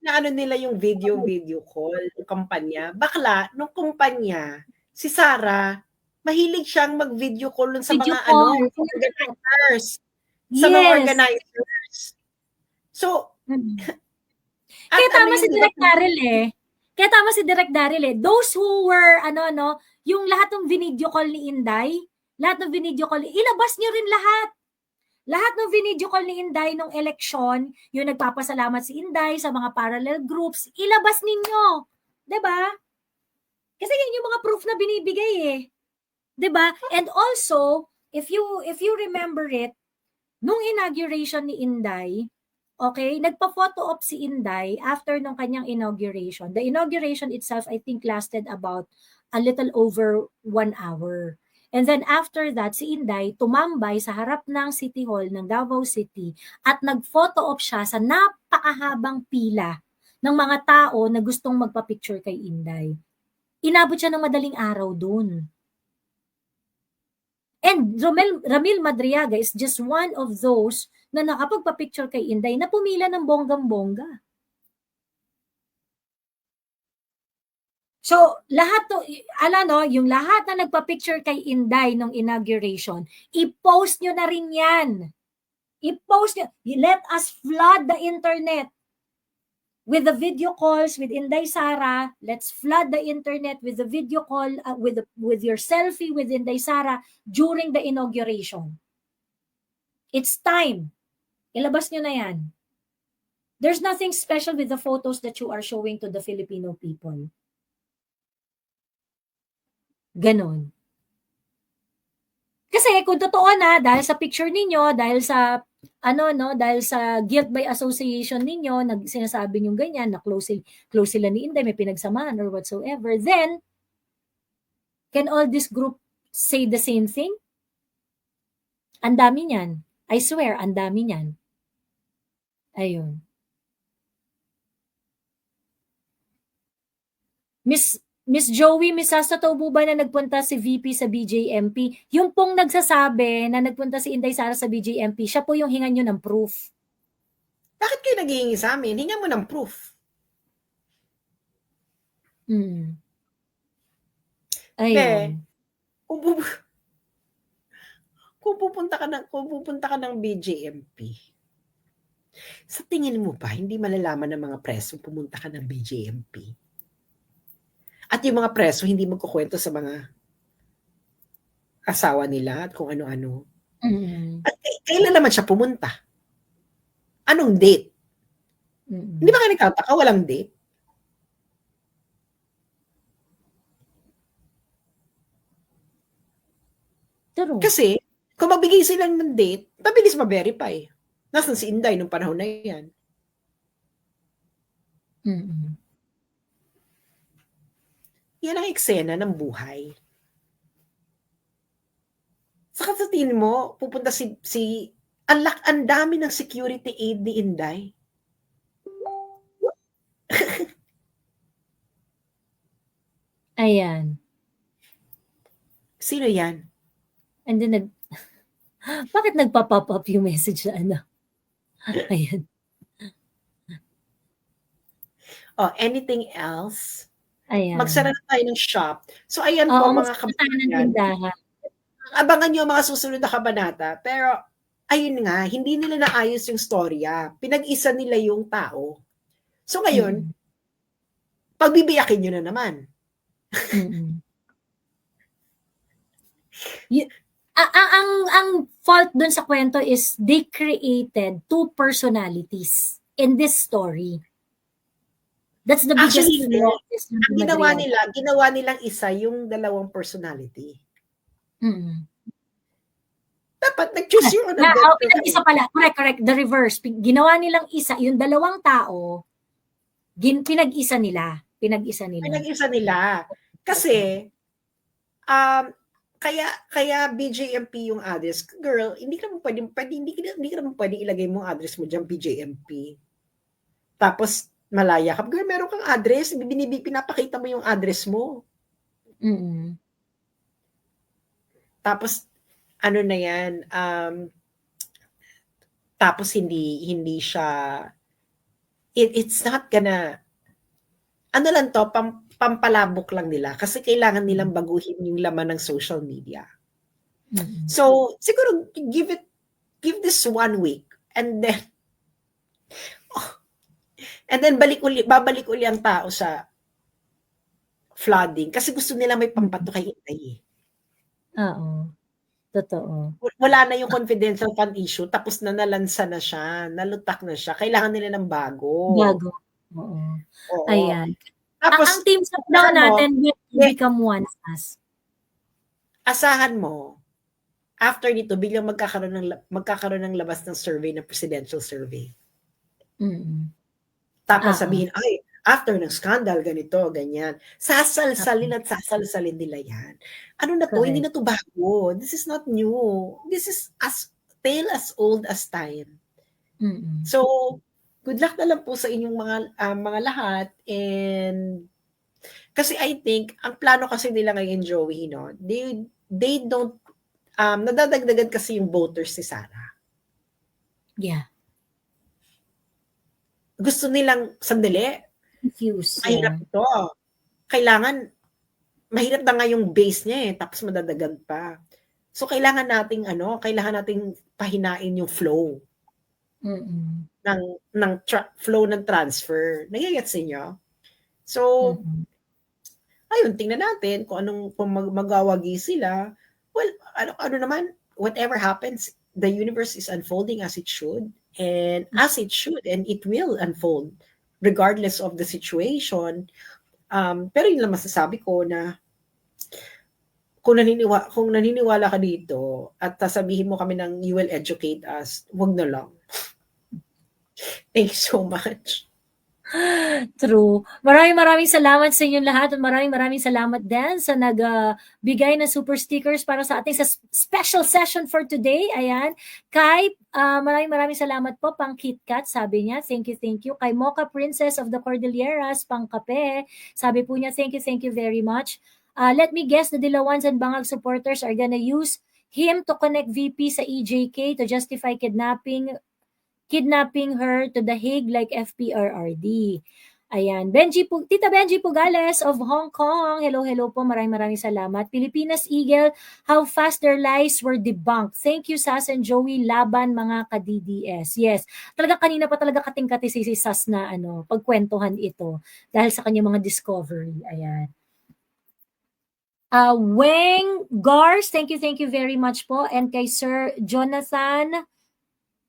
inaano nila yung video call, yung kampanya. Bakla nung kumpanya, si Sara mahilig siyang mag-video call sa video mga call. organizers. Sa mga organizers. So, kaya tama si Direk Daryl eh. Those who were, yung lahat ng video call ni Inday, ilabas niyo rin lahat. Lahat ng video call ni Inday nung election, yung nagpapasalamat si Inday sa mga parallel groups, ilabas ninyo. 'Di ba? Kasi yun yung mga proof na binibigay eh. 'Di ba? And also, if you remember it, nung inauguration ni Inday, okay, nagpa-photo op si Inday after nung kanyang inauguration. The inauguration itself, I think, lasted about a little over 1 hour. And then after that, si Inday tumambay sa harap ng City Hall ng Davao City at nag-photo op siya sa napakahabang pila ng mga tao na gustong magpa-picture kay Inday. Inabot siya ng madaling araw dun. And Ramil Madriaga is just one of those na nakapagpa-picture kay Inday na pumila ng bonggang-bongga. So, lahat to, yung lahat na nagpa-picture kay Inday nung inauguration, i-post nyo na rin yan. I-post nyo. Let us flood the internet with the video calls with Inday Sara. Let's flood the internet with the video call, with your selfie with Inday Sara during the inauguration. It's time. Ilabas nyo na yan. There's nothing special with the photos that you are showing to the Filipino people. Ganon. Kasi kung totoo na, dahil sa picture ninyo, dahil sa guilt by association ninyo, sinasabi nyo ganyan, na close sila ni Inday, may pinagsamahan or whatsoever, then, can all this group say the same thing? Ang dami niyan. I swear, ang dami niyan. Ayun. Miss Joey, totoo po ba na nagpunta si VP sa BJMP? Yung pong nagsasabi na nagpunta si Inday Sara sa BJMP, siya po yung hingan nyo ng proof. Bakit kayo naghihingi sa amin? Hingan mo ng proof. Ayun. Kung pupunta ka ng BJMP, sa tingin mo ba, hindi malalaman ng mga preso pumunta ka ng BJMP? At yung mga preso, hindi magkukwento sa mga asawa nila at kung ano-ano. At kailan naman siya pumunta? Anong date? Hindi ba kayo nagtataka? Walang date? True. Kasi, kung magbigay sila ng date, mabilis ma-verify. Nasaan si Inday nung panahon na yan? Yan ang eksena ng buhay. Saka sa tingin mo, pupunta ang dami ng security aid ni Inday. Ayan. Sino yan? And then, bakit nagpa-pop up yung message na Ayan. Oh, anything else? Ayan. Magsara na tayo ng shop. So, ayan Oo, po mga magsara tayo ng kababayan. tindahan. Abangan nyo ang mga susunod na kabanata. Pero, ayun nga, hindi nila naayos yung storya. Pinag-isa nila yung tao. So, ngayon, pagbibiyakin nyo na naman. Mm. Ang fault dun sa kwento is they created two personalities in this story. That's the biggest Actually, flaw. ang ginawa nilang isa yung dalawang personality. Dapat nag-choose yung Pinag-isa pala. Correct. The reverse. Ginawa nilang isa, yung dalawang tao, pinag-isa nila. Pinag-isa nila. Kasi, kaya BJMP yung address. Girl, hindi ka naman pwedeng ilagay mo ang address mo dyan, BJMP. Tapos, malaya ka. Girl, meron kang address, pinapakita mo yung address mo. Tapos, ano na yan, tapos hindi siya, it's not gonna, ano lang to, pampalabok lang nila kasi kailangan nilang baguhin yung laman ng social media. So, siguro, give this 1 week and then babalik uli ang tao sa flooding kasi gusto nila may pampato kay Inday. Oo. Totoo. Wala na yung confidential fund issue, tapos nalansa na siya, nalutak na siya. Kailangan nila ng bago. Oo. Oo. Ayan. Tapos, ang team sa natin will become one as. Asahan mo, after nito, biglang magkakaroon ng labas ng survey, ng presidential survey. Tapos sabihin, ay, after ng scandal, ganito, ganyan. Sasalsalin nila yan. Ano na to? Correct. Hindi na to bago. This is not new. This is tale as old as time. So, good luck na lang po sa inyong mga lahat. And, kasi I think, ang plano kasi nila ngayon, Joey, no? They don't, nadadagdagan kasi yung voters si Sara. Yeah. Gusto nilang, sandali, Confused. mahirap ito. Kailangan, mahirap na nga yung base niya tapos madadagan pa. So, kailangan nating pahinain yung flow. Flow ng transfer. Nagigets niyo? So, ayun, tingnan natin kung magawagi sila. Well, ano naman, whatever happens, the universe is unfolding as it should. And as it should, and it will unfold regardless of the situation. Pero yun lang masasabi ko na kung naniniwala ka dito at sasabihin mo kami ng you will educate us, wag na lang. Thank you so much. True. Maraming salamat sa inyong lahat at maraming salamat din sa nagbigay ng super stickers para sa ating special session for today. Ayan. Kay, maraming salamat po pang KitKat, sabi niya. Thank you. Kay Mocha Princess of the Cordilleras, pang kape. Sabi po niya, thank you very much. Let me guess, the Dilawans and Bangag supporters are gonna use him to connect VP sa EJK to justify kidnapping her to The Hague like FPRRD. Ayan. Tita Benji Pugales of Hong Kong. Hello po. Maraming salamat. Pilipinas Eagle, how fast their lies were debunked. Thank you, Sas and Joey. Laban, mga ka-DDS. Yes. Talaga kanina pa talaga kating-kati si Sas na pagkwentuhan ito dahil sa kanyang mga discovery. Ayan. Weng Gars, thank you very much po. And kay Sir Jonathan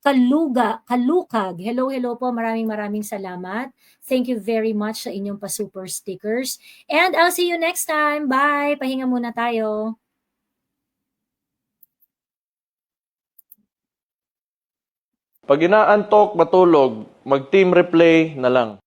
Kalukag. Hello po. Maraming salamat. Thank you very much sa inyong pa-super stickers. And I'll see you next time. Bye. Pahinga muna tayo. Pag inaantok, matulog, mag-team replay na lang.